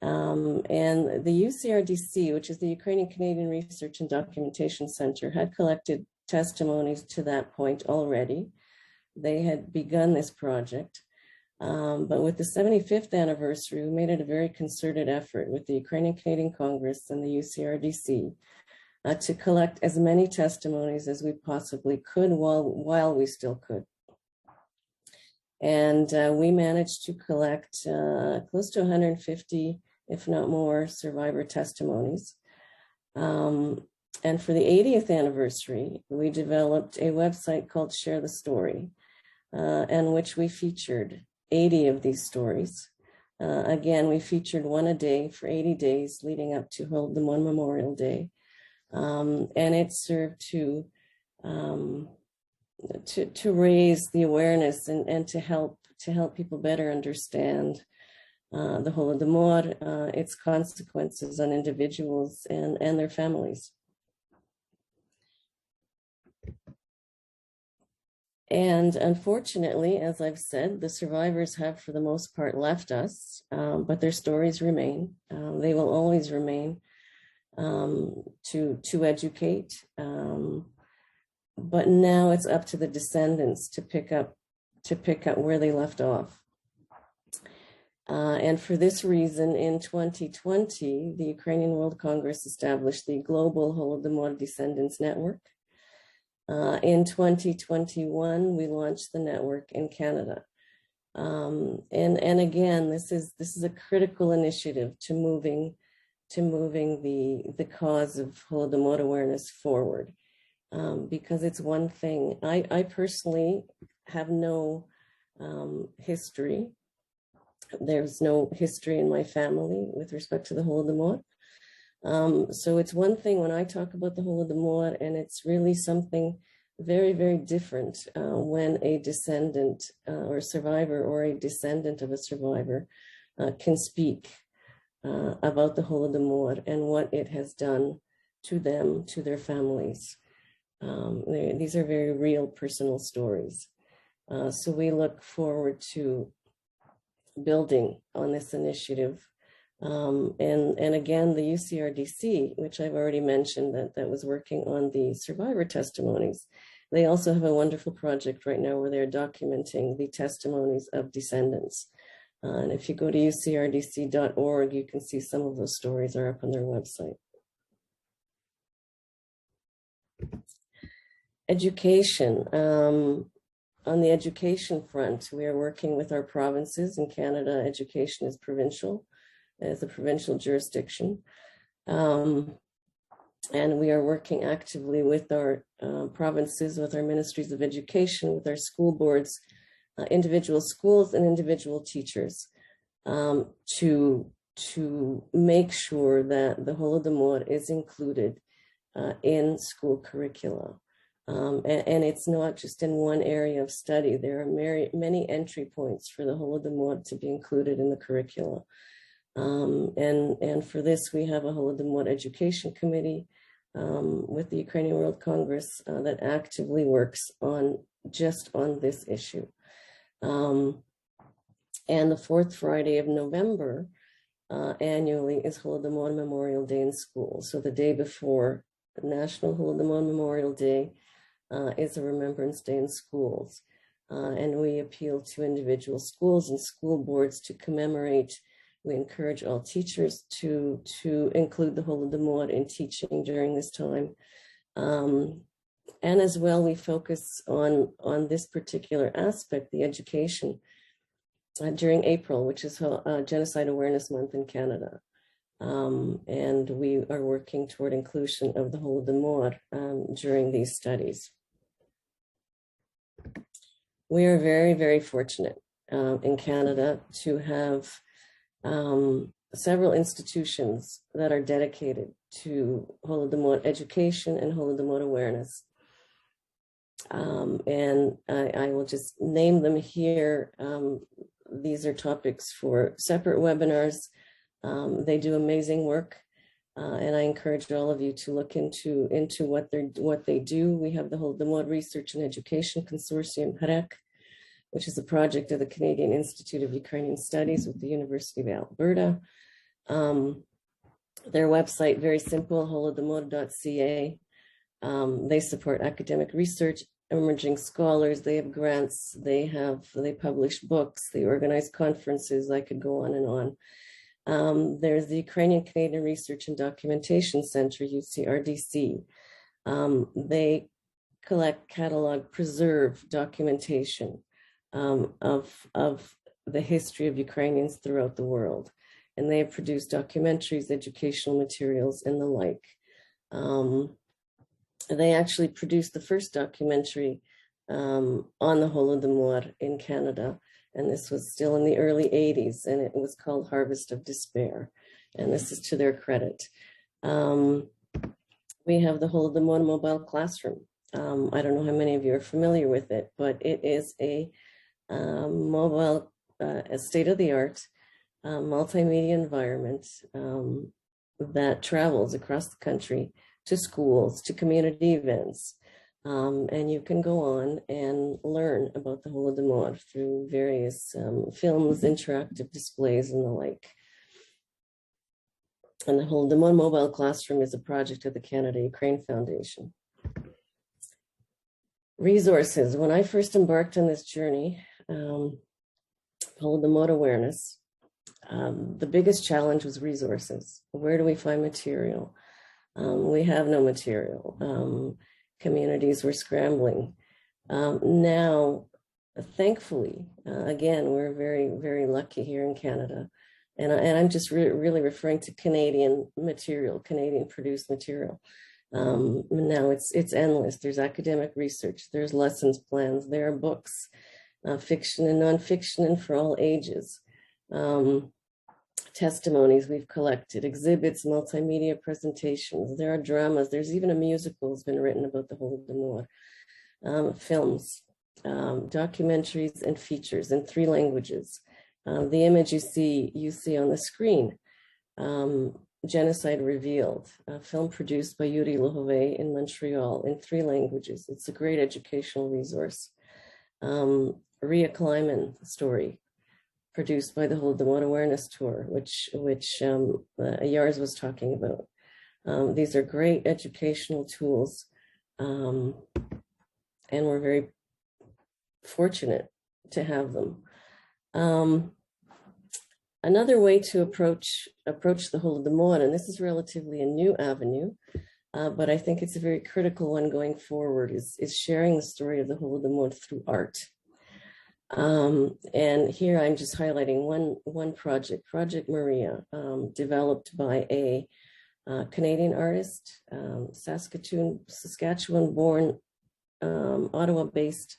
And the UCRDC, which is the Ukrainian Canadian Research and Documentation Center, had collected testimonies to that point already. They had begun this project. But with the 75th anniversary, we made it a very concerted effort with the Ukrainian Canadian Congress and the UCRDC to collect as many testimonies as we possibly could while we still could. And we managed to collect close to 150, if not more, survivor testimonies. And for the 80th anniversary, we developed a website called Share the Story, in which we featured 80 of these stories. Again, we featured one a day for 80 days leading up to Holodomor Memorial Day. And it served to raise the awareness and to help people better understand the Holodomor, its consequences on individuals and their families. And unfortunately, as I've said, the survivors have for the most part left us, but their stories remain. They will always remain to educate. But now it's up to the descendants to pick up where they left off. And for this reason, in 2020, the Ukrainian World Congress established the Global Holodomor Descendants Network. In 2021, we launched the network in Canada. And again, this is a critical initiative to moving the cause of Holodomor awareness forward. Because it's one thing, I personally have no history. There's no history in my family with respect to the Holodomor. So it's one thing when I talk about the Holodomor, and it's really something very, very different when a descendant or a survivor or a descendant of a survivor can speak about the Holodomor and what it has done to them, to their families. These are very real personal stories. So we look forward to building on this initiative. And again, the UCRDC, which I've already mentioned that was working on the survivor testimonies, they also have a wonderful project right now where they're documenting the testimonies of descendants. And if you go to ucrdc.org, you can see some of those stories are up on their website. Education. On the education front, we are working with our provinces. In Canada, education is provincial, as a provincial jurisdiction. And we are working actively with our provinces, with our ministries of education, with our school boards, individual schools and individual teachers to make sure that the Holodomor is included in school curricula. And it's not just in one area of study. There are many entry points for the Holodomor to be included in the curricula. And for this, we have a Holodomor Education Committee with the Ukrainian World Congress that actively works just on this issue. And the fourth Friday of November annually is Holodomor Memorial Day in school. So the day before National Holodomor Memorial Day is a Remembrance Day in schools. And we appeal to individual schools and school boards to commemorate. We encourage all teachers to include the Holodomor in teaching during this time. And as well, we focus on this particular aspect, the education, during April, which is Genocide Awareness Month in Canada. And we are working toward inclusion of the Holodomor during these studies. We are very, very fortunate in Canada to have several institutions that are dedicated to Holodomor education and Holodomor awareness. And I will just name them here. These are topics for separate webinars. They do amazing work. And I encourage all of you to look into what they do. We have the Holodomor Research and Education Consortium, Mycak, which is a project of the Canadian Institute of Ukrainian Studies with the University of Alberta. Their website, very simple, holodomor.ca. They support academic research, emerging scholars. They have grants. They publish books. They organize conferences. I could go on and on. There's the Ukrainian Canadian Research and Documentation Center, UCRDC. They collect, catalog, preserve documentation of the history of Ukrainians throughout the world. And they have produced documentaries, educational materials, and the like. They actually produced the first documentary on the Holodomor in Canada. And this was still in the early 80s, and it was called Harvest of Despair. And this is to their credit. We have the Holodomor Mobile Classroom. I don't know how many of you are familiar with it, but it is a mobile, state-of-the-art multimedia environment that travels across the country to schools, to community events. And you can go on and learn about the Holodomor through various films, interactive displays, and the like. And the Holodomor Mobile Classroom is a project of the Canada-Ukraine Foundation. Resources. When I first embarked on this journey, Holodomor awareness, the biggest challenge was resources. Where do we find material? We have no material. Communities were scrambling. Now, thankfully, again, we're very, very lucky here in Canada. And I'm just really referring to Canadian material, Canadian produced material. Now it's endless. There's academic research, there's lessons plans, there are books, fiction and nonfiction, and for all ages. Testimonies we've collected, exhibits, multimedia presentations. There are dramas. There's even a musical has been written about the Holodomor. Films, documentaries, and features in 3 languages. The image you see on the screen, Genocide Revealed, a film produced by Yuliia in Montreal in 3 languages. It's a great educational resource. Ria Kleiman story, produced by the Holodomor Awareness Tour, which Yars was talking about. These are great educational tools, and we're very fortunate to have them. Another way to approach the Holodomor, and this is relatively a new avenue, but I think it's a very critical one going forward, is sharing the story of the Holodomor through art. And here I'm just highlighting one project, Project Maria, developed by a Canadian artist, Saskatchewan-born, Ottawa-based,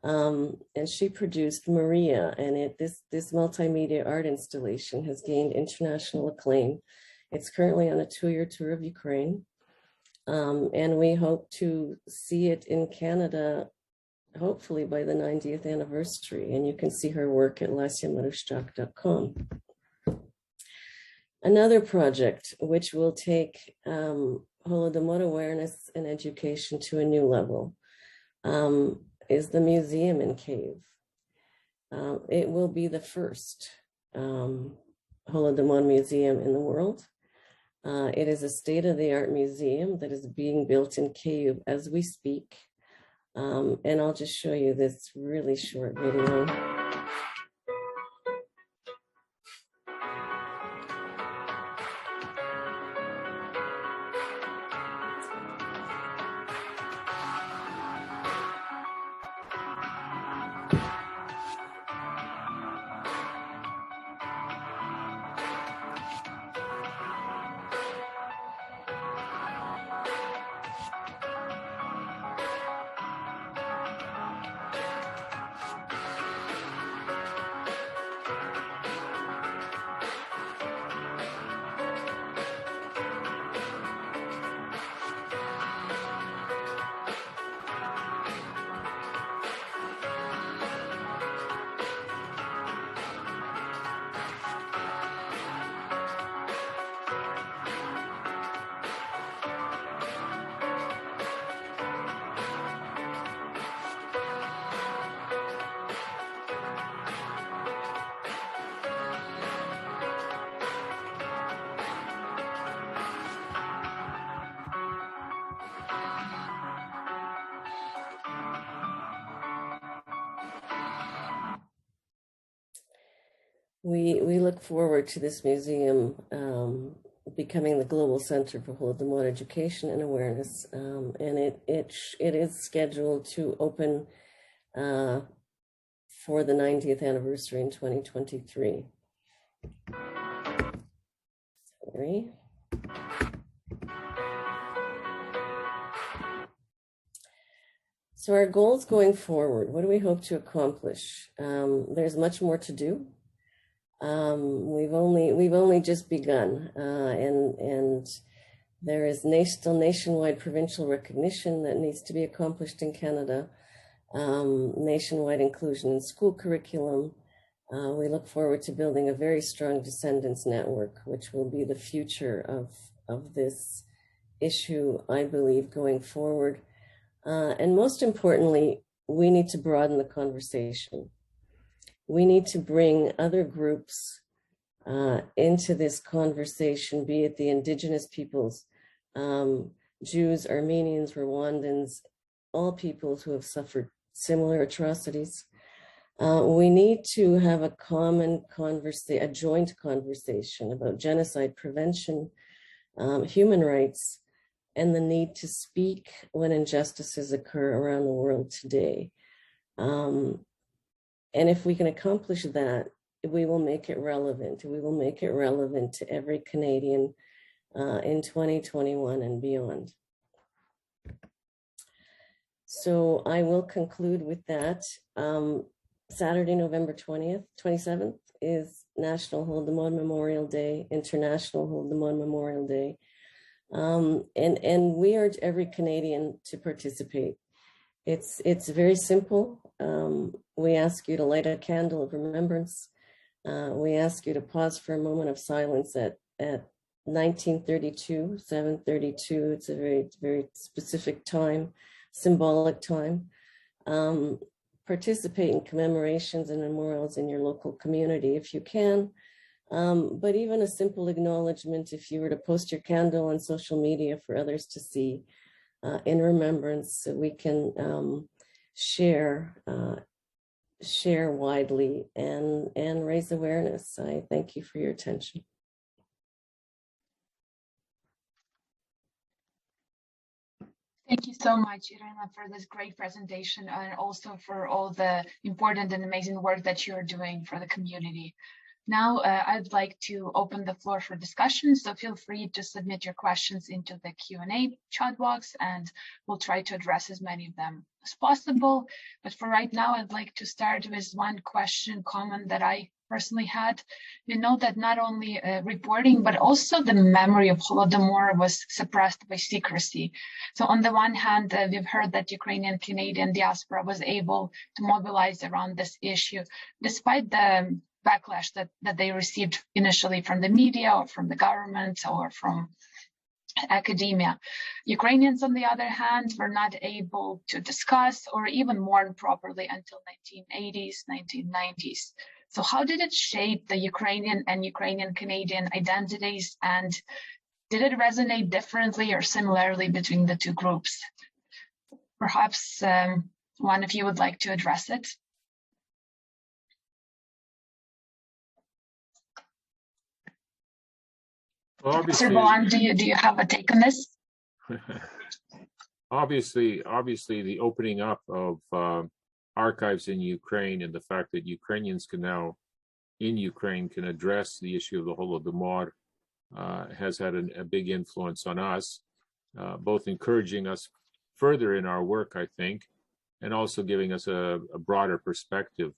and she produced Maria. And this multimedia art installation has gained international acclaim. It's currently on a 2-year tour of Ukraine, and we hope to see it in Canada hopefully by the 90th anniversary, and you can see her work at lasyamarushchak.com. Another project which will take Holodomor awareness and education to a new level is the museum in Kyiv. It will be the first Holodomor museum in the world. It is a state-of-the-art museum that is being built in Kyiv as we speak. And I'll just show you this really short video. We look forward to this museum becoming the global center for Holodomor education and awareness, and it is scheduled to open for the 90th anniversary in 2023. Sorry. So our goals going forward, what do we hope to accomplish? There's much more to do. We've only just begun, and there is still nationwide provincial recognition that needs to be accomplished in Canada, nationwide inclusion in school curriculum. We look forward to building a very strong descendants network, which will be the future of this issue, I believe, going forward. And most importantly, we need to broaden the conversation. We need to bring other groups into this conversation, be it the indigenous peoples, Jews, Armenians, Rwandans, all peoples who have suffered similar atrocities. We need to have a a joint conversation about genocide prevention, human rights, and the need to speak when injustices occur around the world today. And if we can accomplish that, we will make it relevant. We will make it relevant to every Canadian in 2021 and beyond. So I will conclude with that. Saturday, November 27th is National Holodomor Memorial Day, International Holodomor Memorial Day. And we urge every Canadian to participate. It's very simple. We ask you to light a candle of remembrance. We ask you to pause for a moment of silence at 1932, 7:32. It's a very specific time, symbolic time. Participate in commemorations and memorials in your local community if you can. But even a simple acknowledgement, if you were to post your candle on social media for others to see in remembrance, so we can share widely and raise awareness. I thank you for your attention. Thank you so much, Irene, for this great presentation and also for all the important and amazing work that you're doing for the community. Now, I'd like to open the floor for discussion, so feel free to submit your questions into the Q&A chat box, and we'll try to address as many of them as possible. But for right now, I'd like to start with one comment that I personally had. We know that not only reporting, but also the memory of Holodomor was suppressed by secrecy. So on the one hand, we've heard that Ukrainian Canadian diaspora was able to mobilize around this issue, despite the backlash that they received initially from the media or from the government or from academia. Ukrainians, on the other hand, were not able to discuss or even mourn properly until 1980s, 1990s. So how did it shape the Ukrainian and Ukrainian-Canadian identities, and did it resonate differently or similarly between the two groups? Perhaps one of you would like to address it. Sir Balan, do you have a take on this? Obviously, the opening up of archives in Ukraine and the fact that Ukrainians can now, in Ukraine, can address the issue of the Holodomor has had a big influence on us, both encouraging us further in our work, I think, and also giving us a broader perspective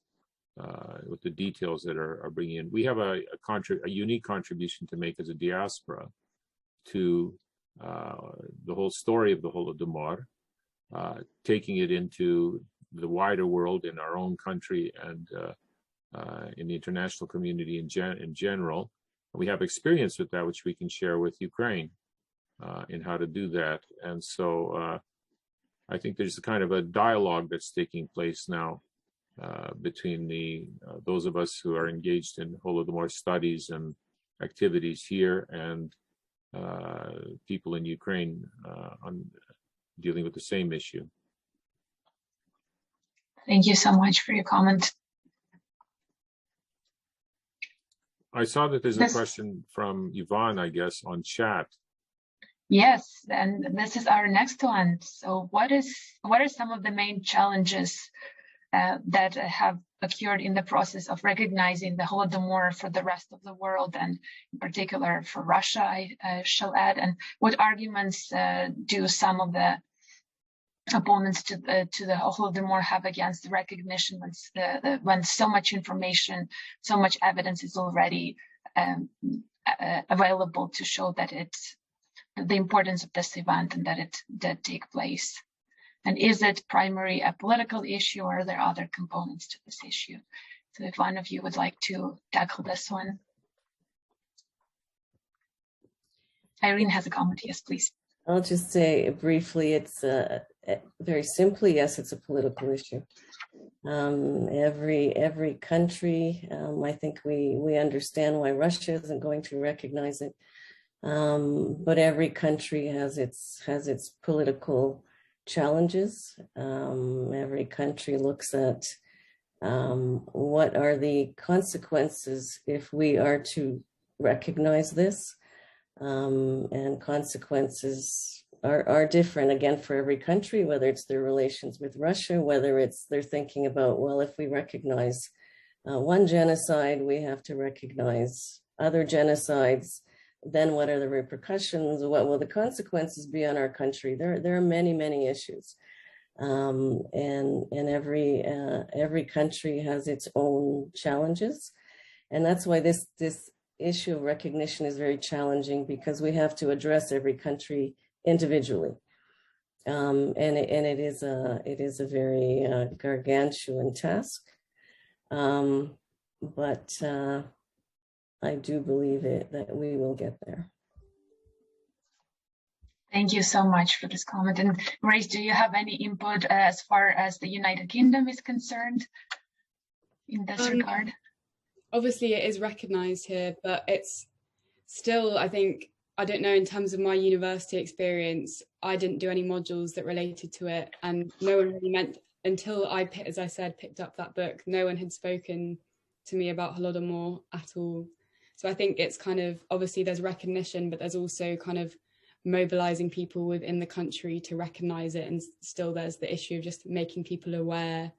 with the details that are bringing in. We have a unique contribution to make as a diaspora to the whole story of the Holodomor, taking it into the wider world in our own country and in the international community in general. We have experience with that, which we can share with Ukraine in how to do that. And so I think there's a kind of a dialogue that's taking place now between those of us who are engaged in Holodomor studies and activities here and people in Ukraine on dealing with the same issue. Thank you so much for your comment. I saw that there's a question from Yvonne, I guess, on chat. Yes, and this is our next one. So what are some of the main challenges that have occurred in the process of recognizing the Holodomor for the rest of the world, and in particular for Russia, I shall add, and what arguments do some of the opponents to the Holodomor have against the recognition when so much information, so much evidence is already available to show that the importance of this event and that it did take place? And is it primarily a political issue, or are there other components to this issue? So if one of you would like to tackle this one. Irene has a comment. Yes, please. I'll just say briefly, it's very simply, yes, it's a political issue. Every country, I think we understand why Russia isn't going to recognize it, but every country has its political challenges. Every country looks at what are the consequences if we are to recognize this, and consequences are different again for every country, whether it's their relations with Russia, whether it's they're thinking about, well, if we recognize one genocide, we have to recognize other genocides. Then what are the repercussions? What will the consequences be on our country? There are many issues, and every country has its own challenges, and that's why this issue of recognition is very challenging, because we have to address every country individually, and it is a very gargantuan task, but I do believe that we will get there. Thank you so much for this comment. And Grace, do you have any input as far as the United Kingdom is concerned in this regard? Obviously, it is recognised here, but it's still, I think, I don't know, in terms of my university experience, I didn't do any modules that related to it, and no one really meant, until I, as I said, picked up that book, no one had spoken to me about Holodomor at all. So I think it's kind of, obviously there's recognition, but there's also kind of mobilizing people within the country to recognize it. And still there's the issue of just making people aware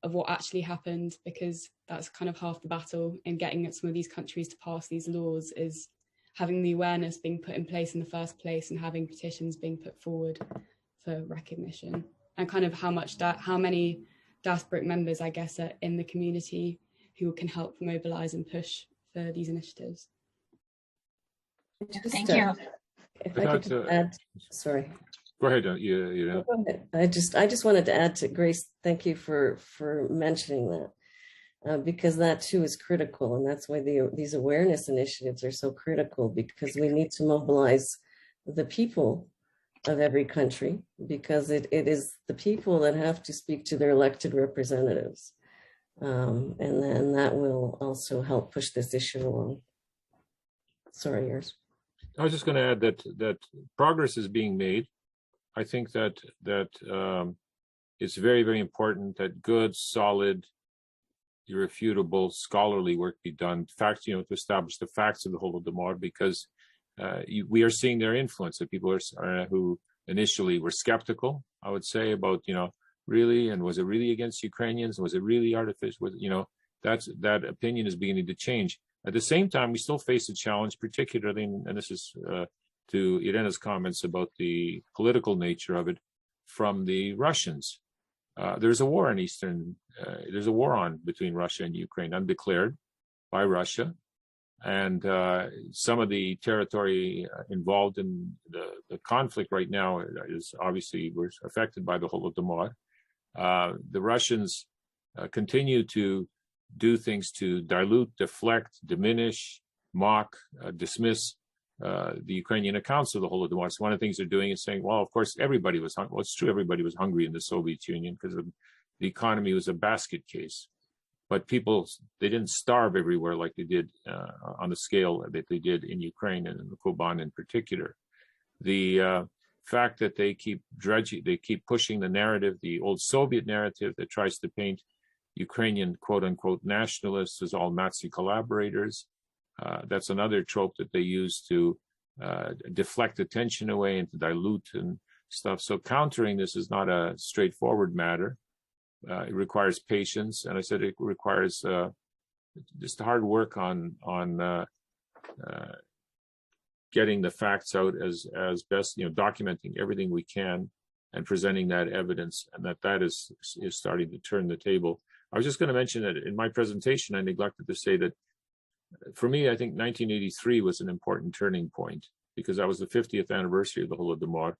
of what actually happened, because that's kind of half the battle in getting some of these countries to pass these laws, is having the awareness being put in place in the first place and having petitions being put forward for recognition, and kind of how many diasporic members, I guess, are in the community who can help mobilize and push for these initiatives. Thank you. If I could add, sorry. Go ahead. You know. I just wanted to add to Grace. Thank you for mentioning that. because that too is critical. And that's why these awareness initiatives are so critical, because we need to mobilize the people of every country, because it is the people that have to speak to their elected representatives. And then that will also help push this issue along. Sorry, yours. I was just going to add that progress is being made. I think that it's very, very important that good, solid, irrefutable, scholarly work be done. Facts, to establish the facts of the Holodomor, because we are seeing their influence. That people are who initially were skeptical, I would say, about really, and was it really against Ukrainians? Was it really artificial? That opinion is beginning to change. At the same time, we still face a challenge, particularly, and this is to Irene's comments about the political nature of it, from the Russians. There's a war in there's a war on between Russia and Ukraine, undeclared by Russia. And some of the territory involved in the conflict right now is obviously was affected by the Holodomor. The Russians continue to do things to dilute, deflect, diminish, mock, dismiss the Ukrainian accounts of the Holodomor. So one of the things they're doing is saying, well, of course, everybody was hungry. Well, it's true, everybody was hungry in the Soviet Union because the economy was a basket case. But people, they didn't starve everywhere like they did on the scale that they did in Ukraine and in the Kuban in particular. The fact that they keep pushing the narrative, the old Soviet narrative that tries to paint Ukrainian quote-unquote nationalists as all Nazi collaborators. That's another trope that they use to deflect attention away and to dilute and stuff. So countering this is not a straightforward matter. It requires patience, and I said it requires just hard work on getting the facts out as best, documenting everything we can and presenting that evidence, and that is starting to turn the table. I was just going to mention that in my presentation, I neglected to say that for me, I think 1983 was an important turning point, because that was the 50th anniversary of the Holodomor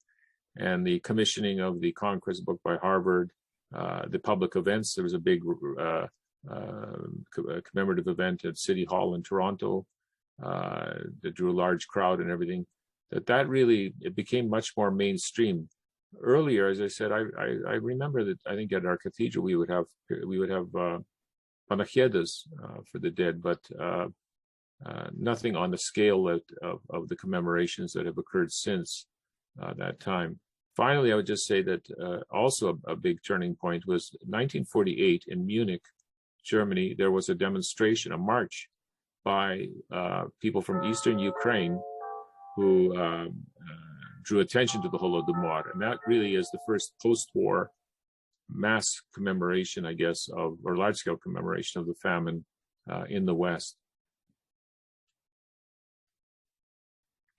and the commissioning of the Conquest book by Harvard, the public events. There was a big commemorative event at City Hall in Toronto that drew a large crowd and everything. That really, it became much more mainstream. Earlier, as I said, I remember that I think at our cathedral we would have panachedas for the dead, but nothing on the scale of the commemorations that have occurred since that time. Finally, I would just say that also a big turning point was 1948 in Munich, Germany. There was a demonstration, a march by people from Eastern Ukraine who drew attention to the Holodomor, and that really is the first post-war mass commemoration, I guess, or large-scale commemoration of the famine in the West.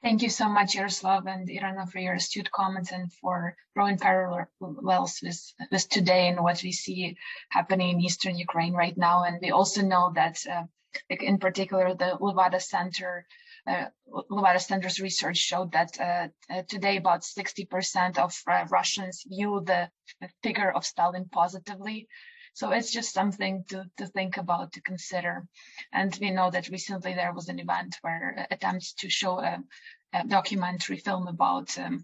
Thank you so much, Yaroslav and Irena, for your astute comments and for drawing parallels with today and what we see happening in Eastern Ukraine right now. And we also know that, in particular, the Levada Center's research showed that today about 60% of Russians view the figure of Stalin positively. So it's just something to think about, to consider. And we know that recently there was an event where attempts to show a documentary film about the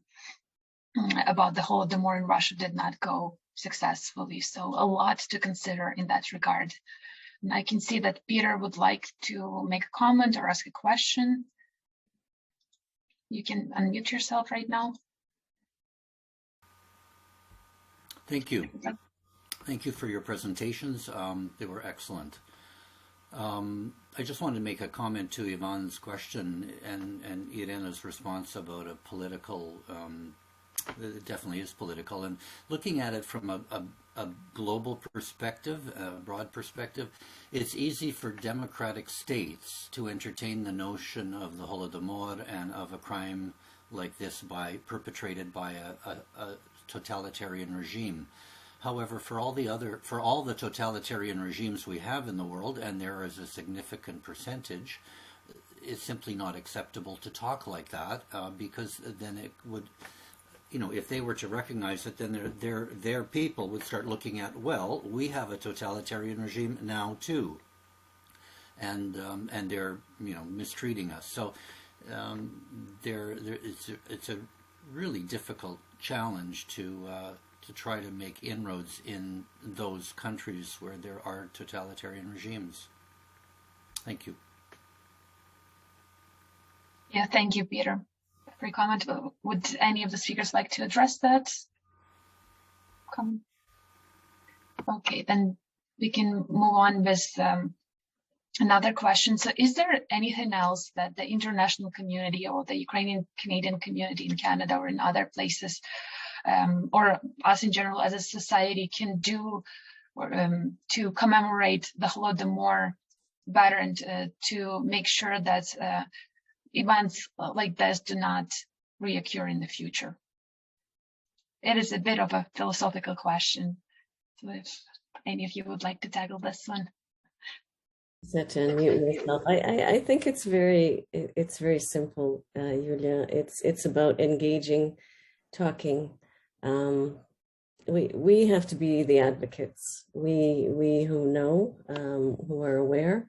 Holodomor in Russia did not go successfully. So a lot to consider in that regard. And I can see that Peter would like to make a comment or ask a question. You can unmute yourself right now. Thank you. Thank you for your presentations. They were excellent. I just wanted to make a comment to Ivan's question and Irena's response about a political, it definitely is political, and looking at it from a global perspective, a broad perspective, it's easy for democratic states to entertain the notion of the Holodomor and of a crime like this perpetrated by a totalitarian regime. However, for all the totalitarian regimes we have in the world, and there is a significant percentage, it's simply not acceptable to talk like that, because then if they were to recognize it, then their people would start looking at, well, we have a totalitarian regime now too, and they're mistreating us. So it's a really difficult challenge to try to make inroads in those countries where there are totalitarian regimes. Thank you. Yeah, thank you, Peter, for your comment. Would any of the speakers like to address that? Okay, then we can move on with another question. So is there anything else that the international community or the Ukrainian Canadian community in Canada or in other places, or us in general as a society, can do to commemorate the Holodomor better and to make sure that events like this do not reoccur in the future? It is a bit of a philosophical question. So if any of you would like to tackle this one. Set to unmute yourself. I think it's very simple, Yuliia. It's about engaging, talking. We have to be the advocates. We who know, who are aware,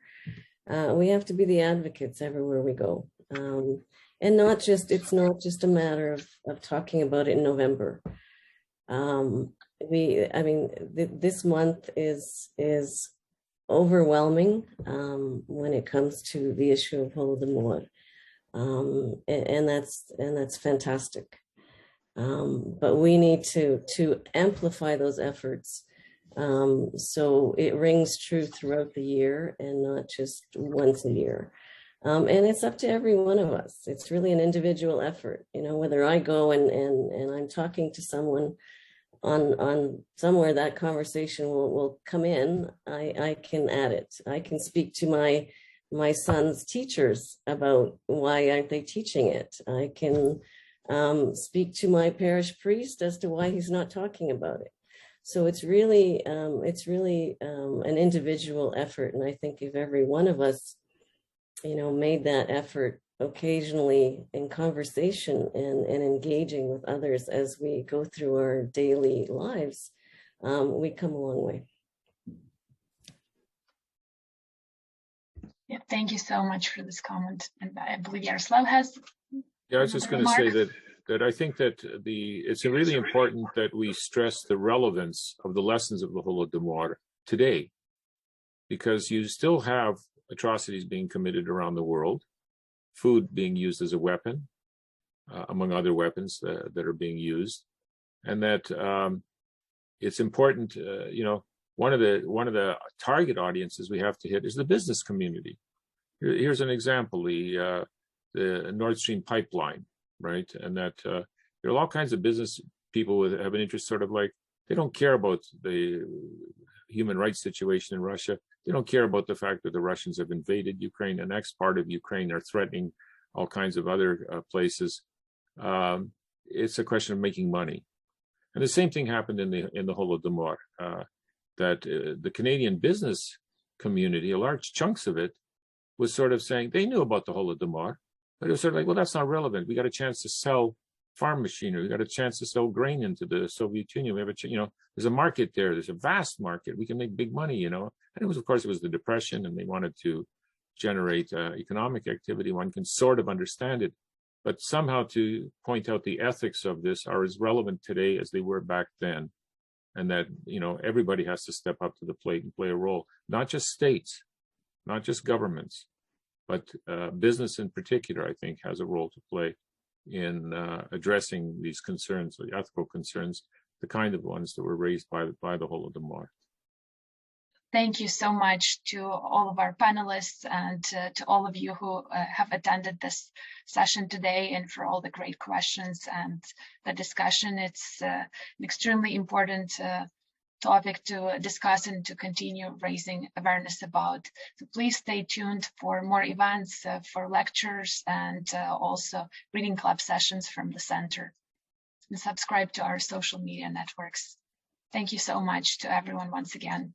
we have to be the advocates everywhere we go. And it's not just a matter of talking about it in November. This month is overwhelming when it comes to the issue of Holodomor, and that's fantastic. But we need to amplify those efforts so it rings true throughout the year and not just once a year. And it's up to every one of us. It's really an individual effort. Whether I go and I'm talking to someone on somewhere that conversation will come in, I can add it. I can speak to my son's teachers about why aren't they teaching it. I can speak to my parish priest as to why he's not talking about it. So it's really an individual effort. And I think if every one of us, made that effort occasionally in conversation and engaging with others as we go through our daily lives, we come a long way. Yeah, thank you so much for this comment. And I believe Yaroslav has. Yeah, I was just going to say that I think that it's really important that we stress the relevance of the lessons of the Holodomor today, because you still have atrocities being committed around the world, food being used as a weapon, among other weapons that are being used, and that it's important. One of the target audiences we have to hit is the business community. Here's an example: the Nord Stream pipeline, right? And that there are all kinds of business people who have an interest, sort of like they don't care about the human rights situation in Russia. They don't care about the fact that the Russians have invaded Ukraine. The next part of Ukraine are threatening all kinds of other places. It's a question of making money. And the same thing happened in the Holodomor, that the Canadian business community, a large chunks of it, was sort of saying they knew about the Holodomor, but it was sort of like, well, that's not relevant. We got a chance to sell farm machinery. We got a chance to sell grain into the Soviet Union. We have there's a market there. There's a vast market. We can make big money, And it was, of course, it was the Depression, and they wanted to generate economic activity. One can sort of understand it, but somehow to point out the ethics of this are as relevant today as they were back then, and that everybody has to step up to the plate and play a role. Not just states, not just governments, but business in particular, I think, has a role to play in addressing these concerns, the ethical concerns, the kind of ones that were raised by the Holodomor. Thank you so much to all of our panelists and to all of you who have attended this session today, and for all the great questions and the discussion. It's an extremely important topic to discuss and to continue raising awareness about. So please stay tuned for more events, for lectures, and also reading club sessions from the center. And subscribe to our social media networks. Thank you so much to everyone once again.